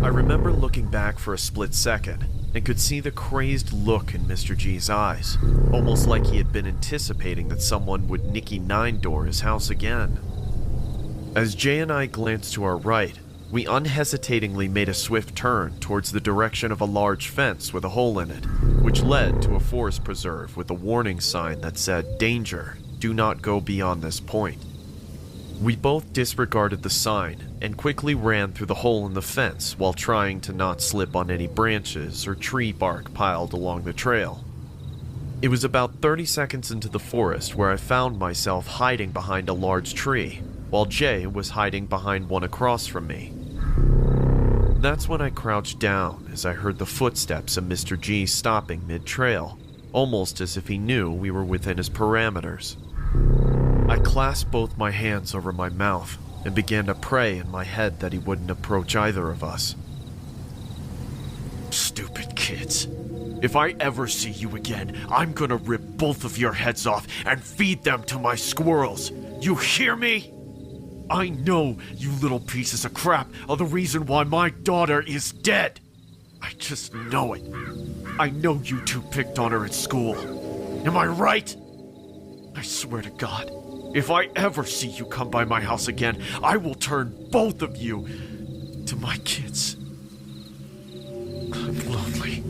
I remember looking back for a split second and could see the crazed look in Mr. G's eyes, almost like he had been anticipating that someone would Nicky Nine-Door his house again. As Jay and I glanced to our right, we unhesitatingly made a swift turn towards the direction of a large fence with a hole in it, which led to a forest preserve with a warning sign that said, "Danger, do not go beyond this point." We both disregarded the sign and quickly ran through the hole in the fence while trying to not slip on any branches or tree bark piled along the trail. It was about 30 seconds into the forest where I found myself hiding behind a large tree, while Jay was hiding behind one across from me. That's when I crouched down as I heard the footsteps of Mr. G stopping mid-trail, almost as if he knew we were within his parameters. I clasped both my hands over my mouth and began to pray in my head that he wouldn't approach either of us. "Stupid kids. If I ever see you again, I'm gonna rip both of your heads off and feed them to my squirrels. You hear me? I know you little pieces of crap are the reason why my daughter is dead. I just know it. I know you two picked on her at school. Am I right? I swear to God, if I ever see you come by my house again, I will turn both of you to my kids. I'm lonely.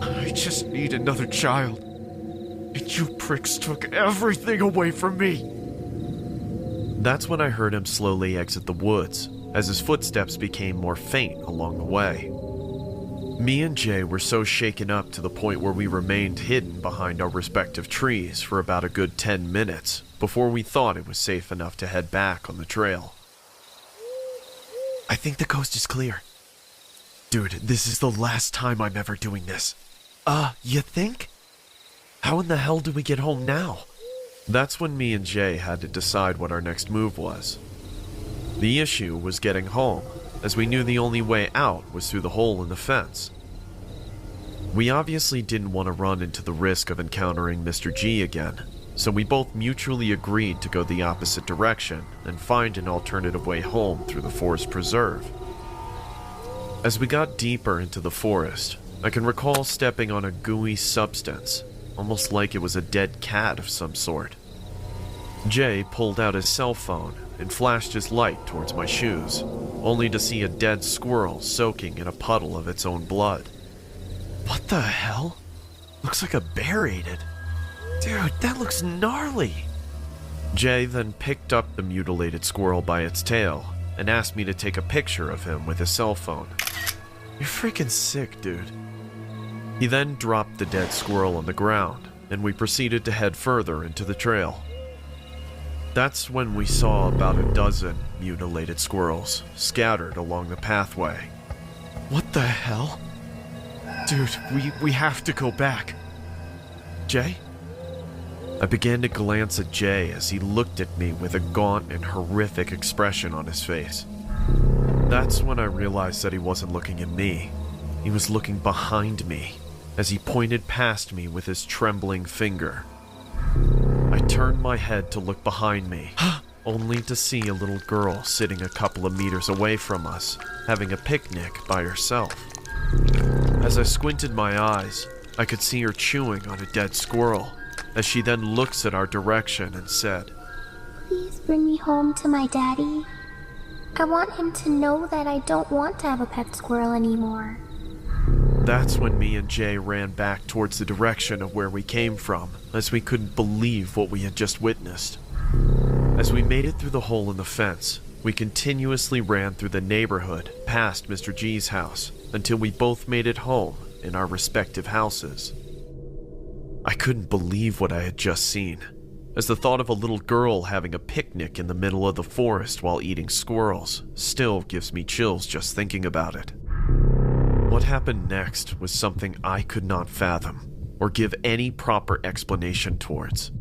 I just need another child. And you pricks took everything away from me." That's when I heard him slowly exit the woods, as his footsteps became more faint along the way. Me and Jay were so shaken up to the point where we remained hidden behind our respective trees for about a good 10 minutes before we thought it was safe enough to head back on the trail. "I think the coast is clear. Dude, this is the last time I'm ever doing this. You think? How in the hell do we get home now?" That's when me and Jay had to decide what our next move was. The issue was getting home, as we knew the only way out was through the hole in the fence. We obviously didn't want to run into the risk of encountering Mr. G again, so we both mutually agreed to go the opposite direction and find an alternative way home through the forest preserve. As we got deeper into the forest, I can recall stepping on a gooey substance, almost like it was a dead cat of some sort. Jay pulled out his cell phone and flashed his light towards my shoes, only to see a dead squirrel soaking in a puddle of its own blood. "What the hell? Looks like a bear ate it. Dude, that looks gnarly." Jay then picked up the mutilated squirrel by its tail and asked me to take a picture of him with his cell phone. "You're freaking sick, dude." He then dropped the dead squirrel on the ground, and we proceeded to head further into the trail. That's when we saw about a dozen mutilated squirrels scattered along the pathway. "What the hell? Dude, we have to go back. Jay?" I began to glance at Jay as he looked at me with a gaunt and horrific expression on his face. That's when I realized that he wasn't looking at me. He was looking behind me, as he pointed past me with his trembling finger. I turned my head to look behind me, only to see a little girl sitting a couple of meters away from us, having a picnic by herself. As I squinted my eyes, I could see her chewing on a dead squirrel, as she then looks at our direction and said, "Please bring me home to my daddy. I want him to know that I don't want to have a pet squirrel anymore." That's when me and Jay ran back towards the direction of where we came from, as we couldn't believe what we had just witnessed. As we made it through the hole in the fence, we continuously ran through the neighborhood past Mr. G's house until we both made it home in our respective houses. I couldn't believe what I had just seen, as the thought of a little girl having a picnic in the middle of the forest while eating squirrels still gives me chills just thinking about it. What happened next was something I could not fathom or give any proper explanation towards.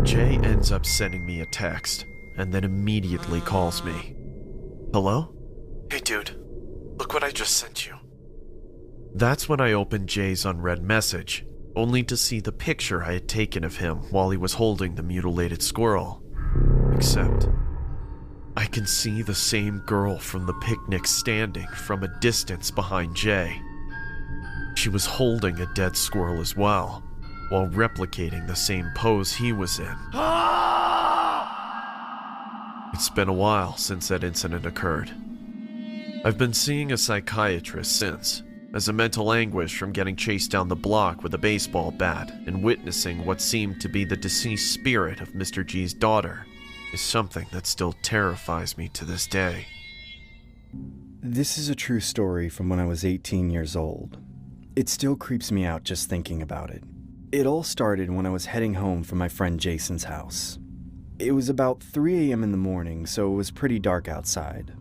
Jay ends up sending me a text and then immediately calls me. Hello? Hey dude, look what I just sent you. That's when I opened Jay's unread message, only to see the picture I had taken of him while he was holding the mutilated squirrel. Except, I can see the same girl from the picnic standing from a distance behind Jay. She was holding a dead squirrel as well, while replicating the same pose he was in. It's been a while since that incident occurred. I've been seeing a psychiatrist since, as a mental anguish from getting chased down the block with a baseball bat and witnessing what seemed to be the deceased spirit of Mr. G's daughter is something that still terrifies me to this day. This is a true story from when I was 18 years old. It still creeps me out just thinking about it. It all started when I was heading home from my friend Jason's house. It was about 3 a.m. in the morning, so it was pretty dark outside.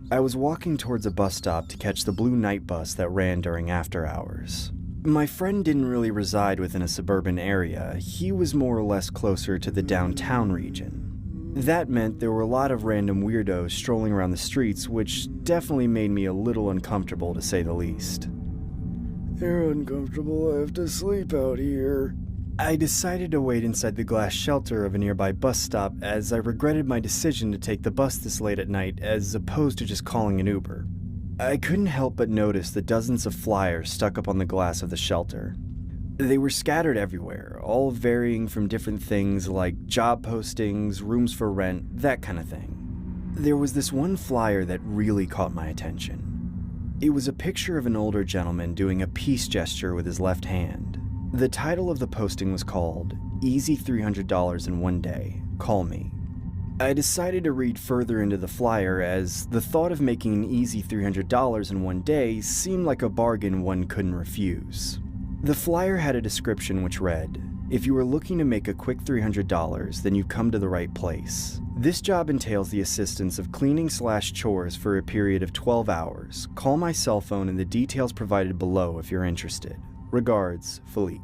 I was walking towards a bus stop to catch the blue night bus that ran during after hours. My friend didn't really reside within a suburban area. He was more or less closer to the downtown region. That meant there were a lot of random weirdos strolling around the streets, which definitely made me a little uncomfortable to say the least. They're uncomfortable, I have to sleep out here. I decided to wait inside the glass shelter of a nearby bus stop as I regretted my decision to take the bus this late at night as opposed to just calling an Uber. I couldn't help but notice the dozens of flyers stuck up on the glass of the shelter. They were scattered everywhere, all varying from different things like job postings, rooms for rent, that kind of thing. There was this one flyer that really caught my attention. It was a picture of an older gentleman doing a peace gesture with his left hand. The title of the posting was called, Easy $300 in One Day, Call Me. I decided to read further into the flyer as the thought of making an easy $300 in one day seemed like a bargain one couldn't refuse. The flyer had a description which read, if you are looking to make a quick $300, then you've come to the right place. This job entails the assistance of cleaning/chores for a period of 12 hours. Call my cell phone and the details provided below if you're interested. Regards, Philippe.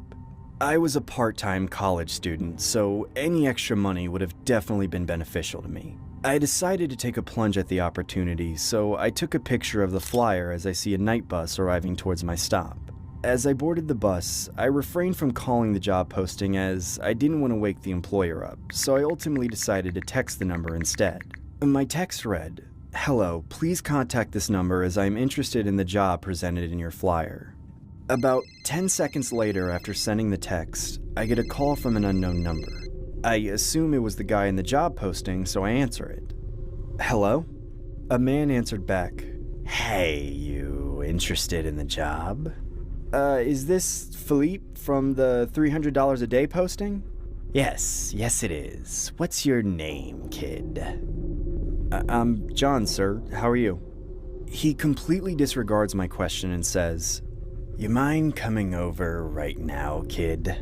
I was a part-time college student, so any extra money would have definitely been beneficial to me. I decided to take a plunge at the opportunity, so I took a picture of the flyer as I see a night bus arriving towards my stop. As I boarded the bus, I refrained from calling the job posting as I didn't want to wake the employer up, so I ultimately decided to text the number instead. My text read, "Hello, please contact this number as I am interested in the job presented in your flyer." About 10 seconds later after sending the text, I get a call from an unknown number. I assume it was the guy in the job posting, so I answer it. "Hello?" A man answered back, "Hey, you interested in the job?" Is this Philippe from the $300 a day posting?" Yes it is. What's your name, kid?" I'm John, sir. How are you?" He completely disregards my question and says, "You mind coming over right now, kid?"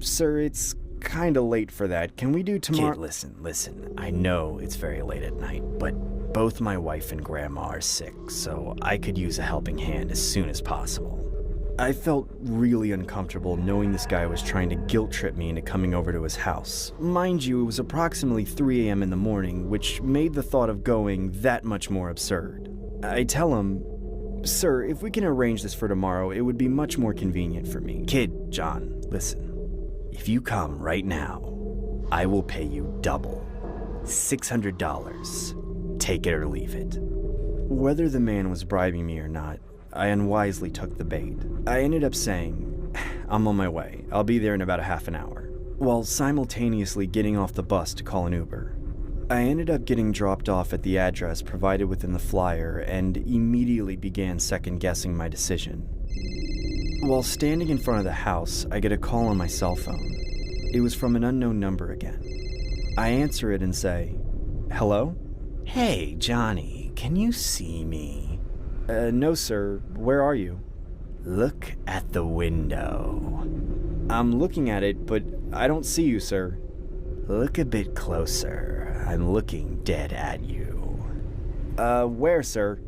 Sir, it's kinda late for that. Can we do tomorrow?" Kid, listen. I know it's very late at night, but both my wife and grandma are sick, so I could use a helping hand as soon as possible. I felt really uncomfortable knowing this guy was trying to guilt trip me into coming over to his house. Mind you, it was approximately 3 a.m. in the morning, which made the thought of going that much more absurd. I tell him, "Sir, if we can arrange this for tomorrow, it would be much more convenient for me." "Kid, John, listen. If you come right now, I will pay you double. $600. Take it or leave it." Whether the man was bribing me or not, I unwisely took the bait. I ended up saying, "I'm on my way. I'll be there in about a half an hour," while simultaneously getting off the bus to call an Uber. I ended up getting dropped off at the address provided within the flyer and immediately began second-guessing my decision. While standing in front of the house, I get a call on my cell phone. It was from an unknown number again. I answer it and say, "Hello?" "Hey, Johnny, can you see me?" No, sir. Where are you?" "Look at the window." "I'm looking at it, but I don't see you, sir." "Look a bit closer. I'm looking dead at you." Where, sir?"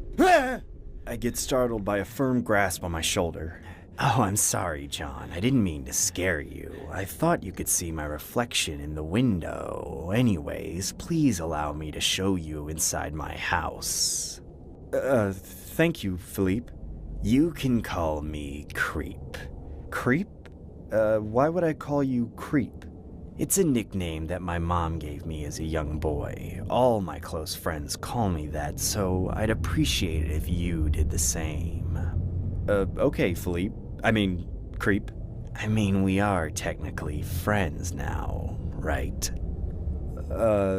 I get startled by a firm grasp on my shoulder. Oh, I'm sorry, John. I didn't mean to scare you. I thought you could see my reflection in the window. Anyways, please allow me to show you inside my house. Thank you, Philippe. You can call me Creep. Creep? Why would I call you Creep? It's a nickname that my mom gave me as a young boy. All my close friends call me that, so I'd appreciate it if you did the same. Okay, Philippe. Creep. I mean, we are technically friends now, right?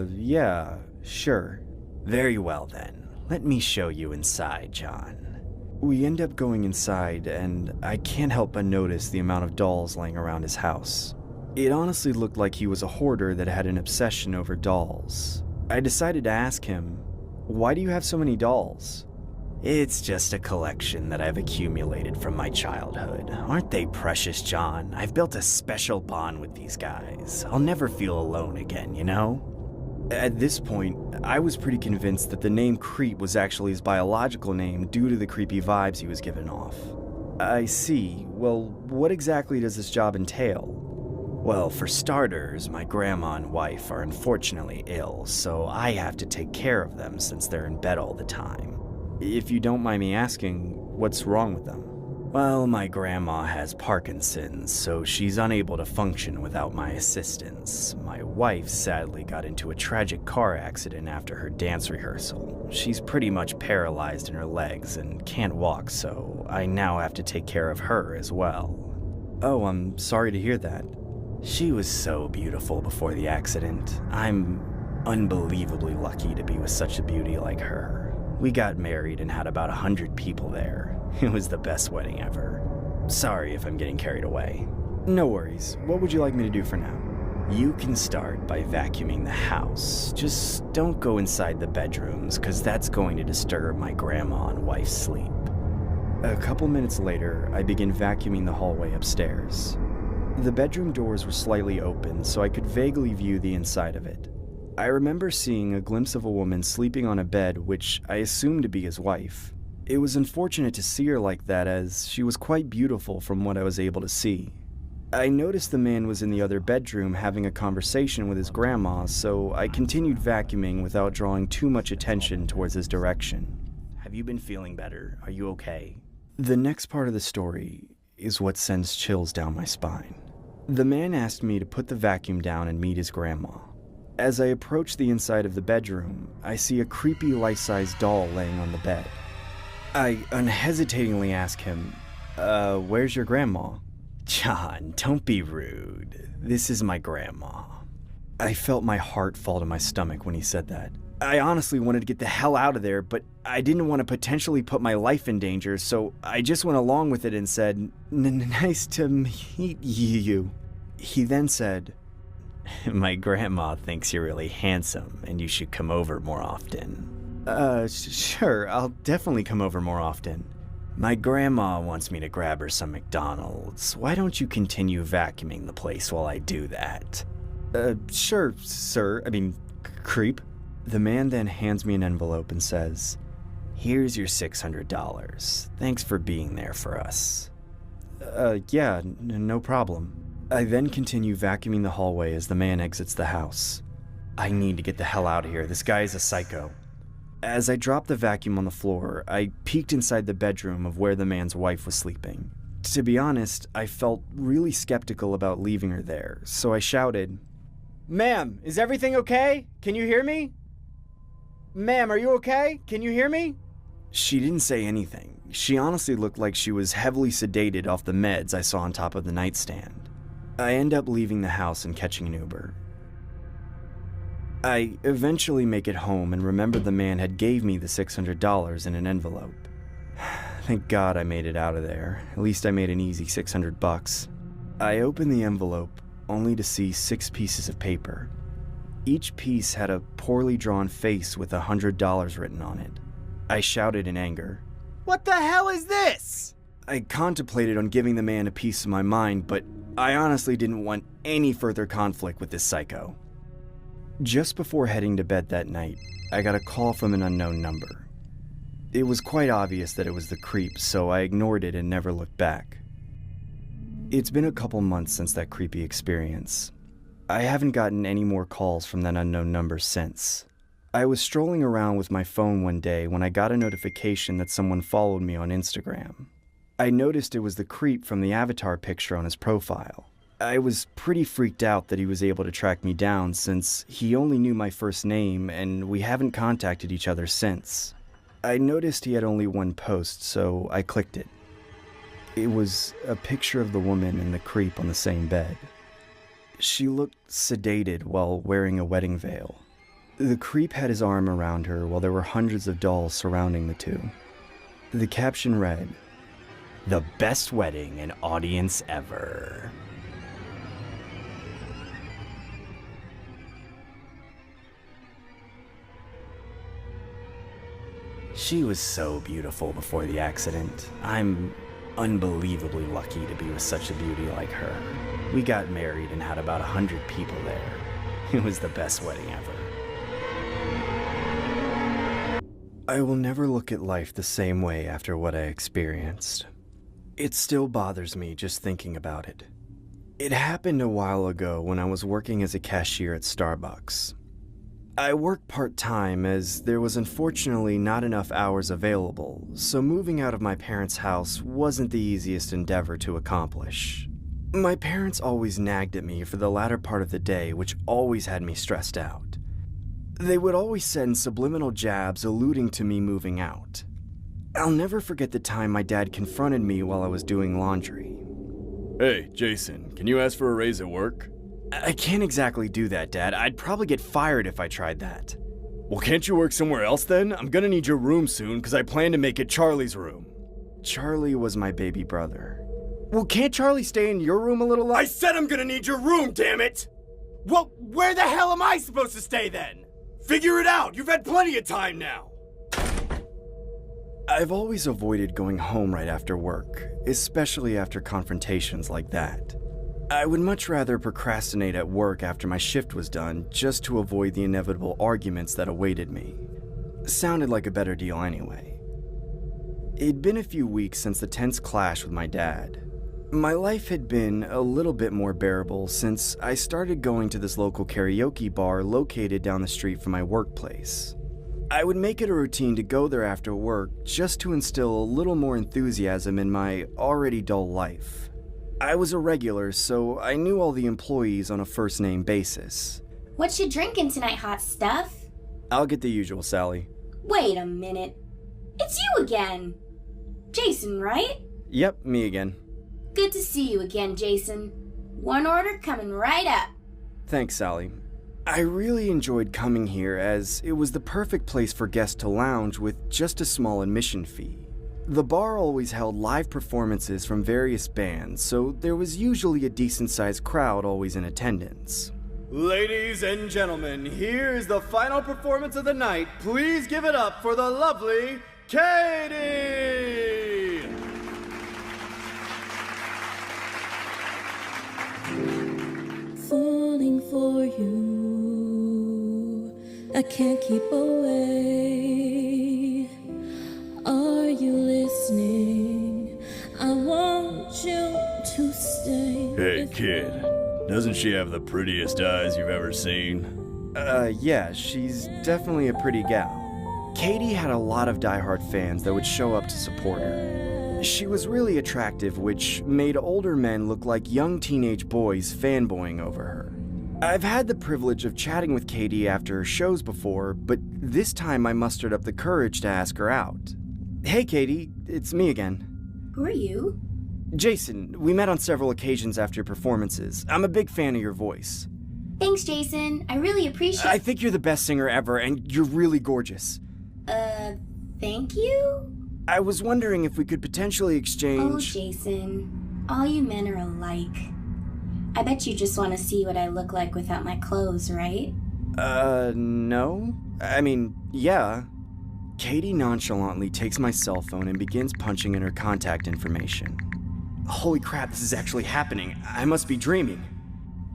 Yeah, sure. Very well then. Let me show you inside, John. We end up going inside, and I can't help but notice the amount of dolls laying around his house. It honestly looked like he was a hoarder that had an obsession over dolls. I decided to ask him, why do you have so many dolls? It's just a collection that I've accumulated from my childhood. Aren't they precious, John? I've built a special bond with these guys. I'll never feel alone again, you know? At this point, I was pretty convinced that the name Creep was actually his biological name due to the creepy vibes he was giving off. I see. Well, what exactly does this job entail? Well, for starters, my grandma and wife are unfortunately ill, so I have to take care of them since they're in bed all the time. If you don't mind me asking, what's wrong with them? Well, my grandma has Parkinson's, so she's unable to function without my assistance. My wife sadly got into a tragic car accident after her dance rehearsal. She's pretty much paralyzed in her legs and can't walk, so I now have to take care of her as well. Oh, I'm sorry to hear that. She was so beautiful before the accident. I'm unbelievably lucky to be with such a beauty like her. We got married and had about 100 people there. It was the best wedding ever. Sorry if I'm getting carried away. No worries. What would you like me to do for now? You can start by vacuuming the house. Just don't go inside the bedrooms, because that's going to disturb my grandma and wife's sleep. A couple minutes later, I begin vacuuming the hallway upstairs. The bedroom doors were slightly open, so I could vaguely view the inside of it. I remember seeing a glimpse of a woman sleeping on a bed, which I assumed to be his wife. It was unfortunate to see her like that, as she was quite beautiful from what I was able to see. I noticed the man was in the other bedroom having a conversation with his grandma, so I continued vacuuming without drawing too much attention towards his direction. Have you been feeling better? Are you okay? The next part of the story is what sends chills down my spine. The man asked me to put the vacuum down and meet his grandma. As I approach the inside of the bedroom, I see a creepy life-size doll laying on the bed. I unhesitatingly ask him, where's your grandma? John, don't be rude. This is my grandma. I felt my heart fall to my stomach when he said that. I honestly wanted to get the hell out of there, but I didn't want to potentially put my life in danger, so I just went along with it and said, nice to meet you. He then said, my grandma thinks you're really handsome and you should come over more often. Sure, I'll definitely come over more often. My grandma wants me to grab her some McDonald's. Why don't you continue vacuuming the place while I do that? Sure, sir. Creep. The man then hands me an envelope and says, here's your $600. Thanks for being there for us. Yeah, no problem. I then continue vacuuming the hallway as the man exits the house. I need to get the hell out of here. This guy is a psycho. As I dropped the vacuum on the floor, I peeked inside the bedroom of where the man's wife was sleeping. To be honest, I felt really skeptical about leaving her there, so I shouted, "Ma'am, is everything okay? Can you hear me? Ma'am, are you okay? Can you hear me?" She didn't say anything. She honestly looked like she was heavily sedated off the meds I saw on top of the nightstand. I end up leaving the house and catching an Uber. I eventually make it home and remember the man had gave me the $600 in an envelope. Thank God I made it out of there. At least I made an easy $600. I opened the envelope only to see 6 pieces of paper. Each piece had a poorly drawn face with $100 written on it. I shouted in anger, "What the hell is this?" I contemplated on giving the man a piece of my mind, but I honestly didn't want any further conflict with this psycho. Just before heading to bed that night, I got a call from an unknown number. It was quite obvious that it was the creep, so I ignored it and never looked back. It's been a couple months since that creepy experience. I haven't gotten any more calls from that unknown number since. I was strolling around with my phone one day when I got a notification that someone followed me on Instagram. I noticed it was the creep from the avatar picture on his profile. I was pretty freaked out that he was able to track me down since he only knew my first name and we haven't contacted each other since. I noticed he had only one post, so I clicked it. It was a picture of the woman and the creep on the same bed. She looked sedated while wearing a wedding veil. The creep had his arm around her while there were hundreds of dolls surrounding the two. The caption read, "The best wedding an audience ever." She was so beautiful before the accident. I'm unbelievably lucky to be with such a beauty like her. We got married and had about 100 people there. It was the best wedding ever. I will never look at life the same way after what I experienced. It still bothers me just thinking about it. It happened a while ago when I was working as a cashier at Starbucks. I worked part-time as there was unfortunately not enough hours available, so moving out of my parents' house wasn't the easiest endeavor to accomplish. My parents always nagged at me for the latter part of the day, which always had me stressed out. They would always send subliminal jabs alluding to me moving out. I'll never forget the time my dad confronted me while I was doing laundry. "Hey, Jason, can you ask for a raise at work?" I can't exactly do that, Dad. I'd probably get fired if I tried that. "Well, can't you work somewhere else then? I'm gonna need your room soon, because I plan to make it Charlie's room." Charlie was my baby brother. Well, can't Charlie stay in your room a little longer? I said I'm gonna need your room, damn it! Well, where the hell am I supposed to stay then? Figure it out! You've had plenty of time now! I've always avoided going home right after work, especially after confrontations like that. I would much rather procrastinate at work after my shift was done just to avoid the inevitable arguments that awaited me. Sounded like a better deal anyway. It'd been a few weeks since the tense clash with my dad. My life had been a little bit more bearable since I started going to this local karaoke bar located down the street from my workplace. I would make it a routine to go there after work just to instill a little more enthusiasm in my already dull life. I was a regular, so I knew all the employees on a first-name basis. What you drinking tonight, hot stuff? I'll get the usual, Sally. Wait a minute. It's you again. Jason, right? Yep, me again. Good to see you again, Jason. One order coming right up. Thanks, Sally. I really enjoyed coming here as it was the perfect place for guests to lounge with just a small admission fee. The bar always held live performances from various bands, so there was usually a decent-sized crowd always in attendance. Ladies and gentlemen, here is the final performance of the night. Please give it up for the lovely Katie! Falling for you, I can't keep away. Are you listening? I want you to stay. Hey kid, doesn't she have the prettiest eyes you've ever seen? Yeah, she's definitely a pretty gal. Katie had a lot of diehard fans that would show up to support her. She was really attractive, which made older men look like young teenage boys fanboying over her. I've had the privilege of chatting with Katie after her shows before, but this time I mustered up the courage to ask her out. Hey Katie, it's me again. Who are you? Jason, we met on several occasions after your performances. I'm a big fan of your voice. Thanks, Jason. I really appreciate... I think you're the best singer ever, and you're really gorgeous. Thank you? I was wondering if we could potentially exchange... Oh, Jason. All you men are alike. I bet you just want to see what I look like without my clothes, right? No. I mean, yeah. Katie nonchalantly takes my cell phone and begins punching in her contact information. Holy crap, this is actually happening. I must be dreaming.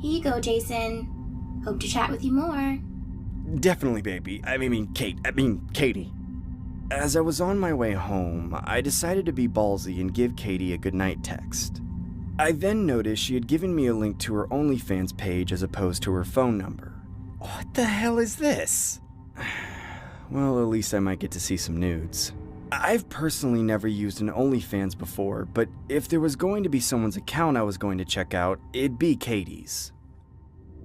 Here you go, Jason. Hope to chat with you more. Definitely, baby. Katie. As I was on my way home, I decided to be ballsy and give Katie a goodnight text. I then noticed she had given me a link to her OnlyFans page as opposed to her phone number. What the hell is this? Well, at least I might get to see some nudes. I've personally never used an OnlyFans before, but if there was going to be someone's account I was going to check out, it'd be Katie's.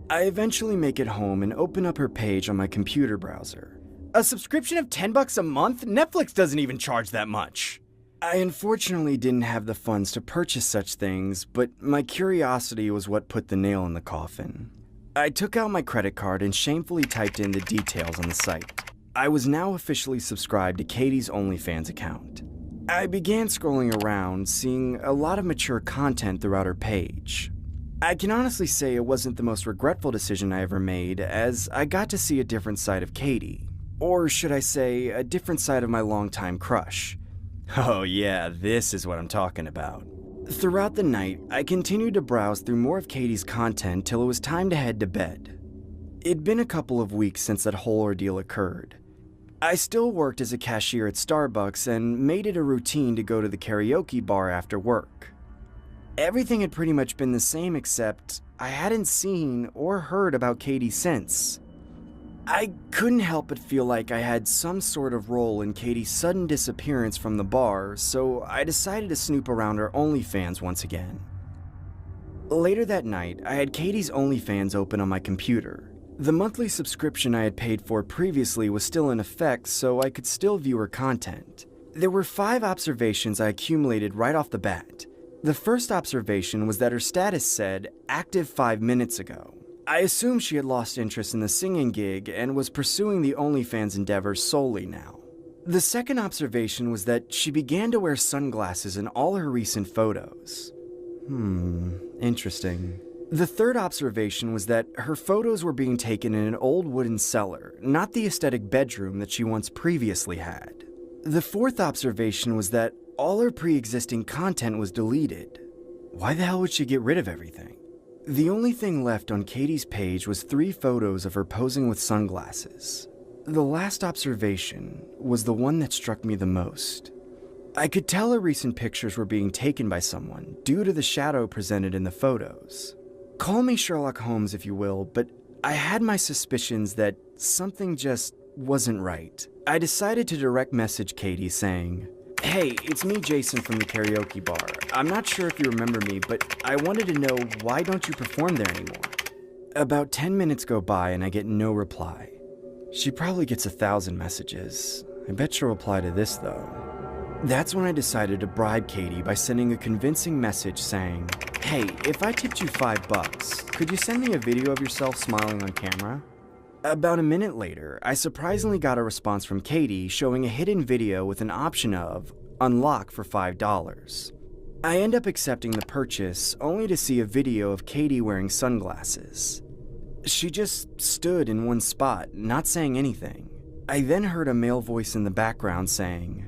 I eventually make it home and open up her page on my computer browser. A subscription of $10 a month? Netflix doesn't even charge that much. I unfortunately didn't have the funds to purchase such things, but my curiosity was what put the nail in the coffin. I took out my credit card and shamefully typed in the details on the site. I was now officially subscribed to Katie's OnlyFans account. I began scrolling around, seeing a lot of mature content throughout her page. I can honestly say it wasn't the most regretful decision I ever made, as I got to see a different side of Katie. Or should I say, a different side of my longtime crush. Oh yeah, this is what I'm talking about. Throughout the night, I continued to browse through more of Katie's content till it was time to head to bed. It'd been a couple of weeks since that whole ordeal occurred. I still worked as a cashier at Starbucks and made it a routine to go to the karaoke bar after work. Everything had pretty much been the same except I hadn't seen or heard about Katie since. I couldn't help but feel like I had some sort of role in Katie's sudden disappearance from the bar, so I decided to snoop around her OnlyFans once again. Later that night, I had Katie's OnlyFans open on my computer. The monthly subscription I had paid for previously was still in effect, so I could still view her content. There were 5 observations I accumulated right off the bat. The first observation was that her status said, active 5 minutes ago. I assumed she had lost interest in the singing gig and was pursuing the OnlyFans endeavor solely now. The second observation was that she began to wear sunglasses in all her recent photos. Interesting. The third observation was that her photos were being taken in an old wooden cellar, not the aesthetic bedroom that she once previously had. The fourth observation was that all her pre-existing content was deleted. Why the hell would she get rid of everything? The only thing left on Katie's page was 3 photos of her posing with sunglasses. The last observation was the one that struck me the most. I could tell her recent pictures were being taken by someone due to the shadow presented in the photos. Call me Sherlock Holmes if you will, but I had my suspicions that something just wasn't right. I decided to direct message Katie saying, "Hey, it's me, Jason from the karaoke bar. I'm not sure if you remember me, but I wanted to know why don't you perform there anymore?" About 10 minutes go by and I get no reply. She probably gets 1,000 messages. I bet she'll reply to this though. That's when I decided to bribe Katie by sending a convincing message saying, "Hey, if I tipped you $5, could you send me a video of yourself smiling on camera?" About a minute later, I surprisingly got a response from Katie showing a hidden video with an option of unlock for $5. I end up accepting the purchase only to see a video of Katie wearing sunglasses. She just stood in one spot, not saying anything. I then heard a male voice in the background saying,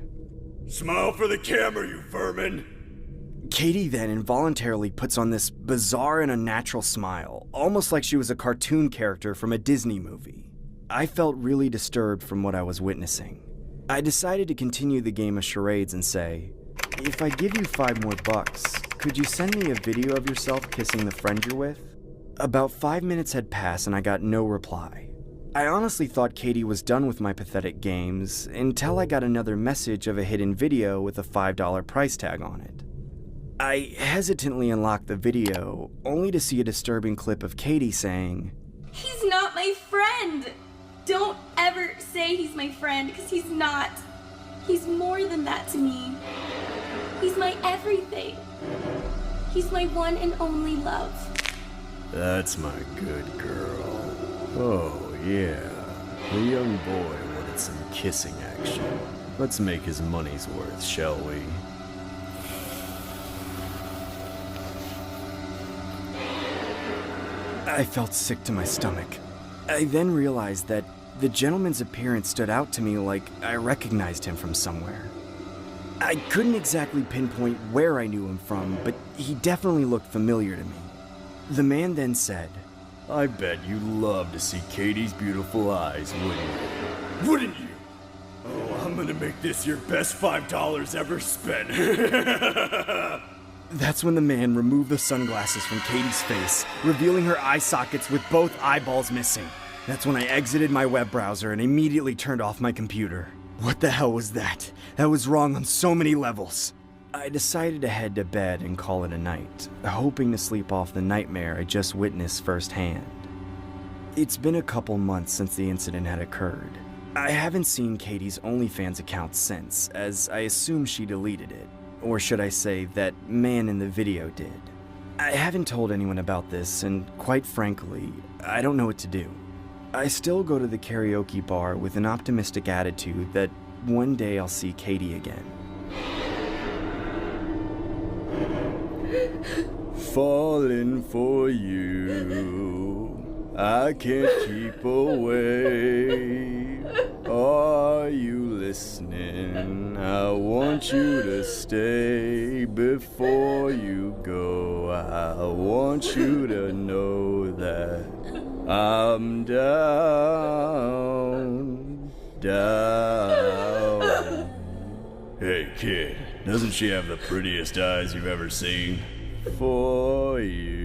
"Smile for the camera, you vermin!" Katie then involuntarily puts on this bizarre and unnatural smile, almost like she was a cartoon character from a Disney movie. I felt really disturbed from what I was witnessing. I decided to continue the game of charades and say, "If I give you $5 more, could you send me a video of yourself kissing the friend you're with?" About 5 minutes had passed and I got no reply. I honestly thought Katie was done with my pathetic games until I got another message of a hidden video with a $5 price tag on it. I hesitantly unlocked the video, only to see a disturbing clip of Katie saying, "He's not my friend! Don't ever say he's my friend, because he's not. He's more than that to me. He's my everything. He's my one and only love." That's my good girl. Oh, yeah. The young boy wanted some kissing action. Let's make his money's worth, shall we? I felt sick to my stomach. I then realized that the gentleman's appearance stood out to me like I recognized him from somewhere. I couldn't exactly pinpoint where I knew him from, but he definitely looked familiar to me. The man then said, "I bet you love to see Katie's beautiful eyes, wouldn't you?" Wouldn't you? Oh, I'm gonna make this your best $5 ever spent. That's when the man removed the sunglasses from Katie's face, revealing her eye sockets with both eyeballs missing. That's when I exited my web browser and immediately turned off my computer. What the hell was that? That was wrong on so many levels. I decided to head to bed and call it a night, hoping to sleep off the nightmare I just witnessed firsthand. It's been a couple months since the incident had occurred. I haven't seen Katie's OnlyFans account since, as I assume she deleted it. Or should I say, that man in the video did. I haven't told anyone about this, and quite frankly, I don't know what to do. I still go to the karaoke bar with an optimistic attitude that one day I'll see Katie again. Falling for you, I can't keep away. Are you listening? I want you to stay before you go. I want you to know that I'm down. Hey kid, doesn't she have the prettiest eyes you've ever seen? For you.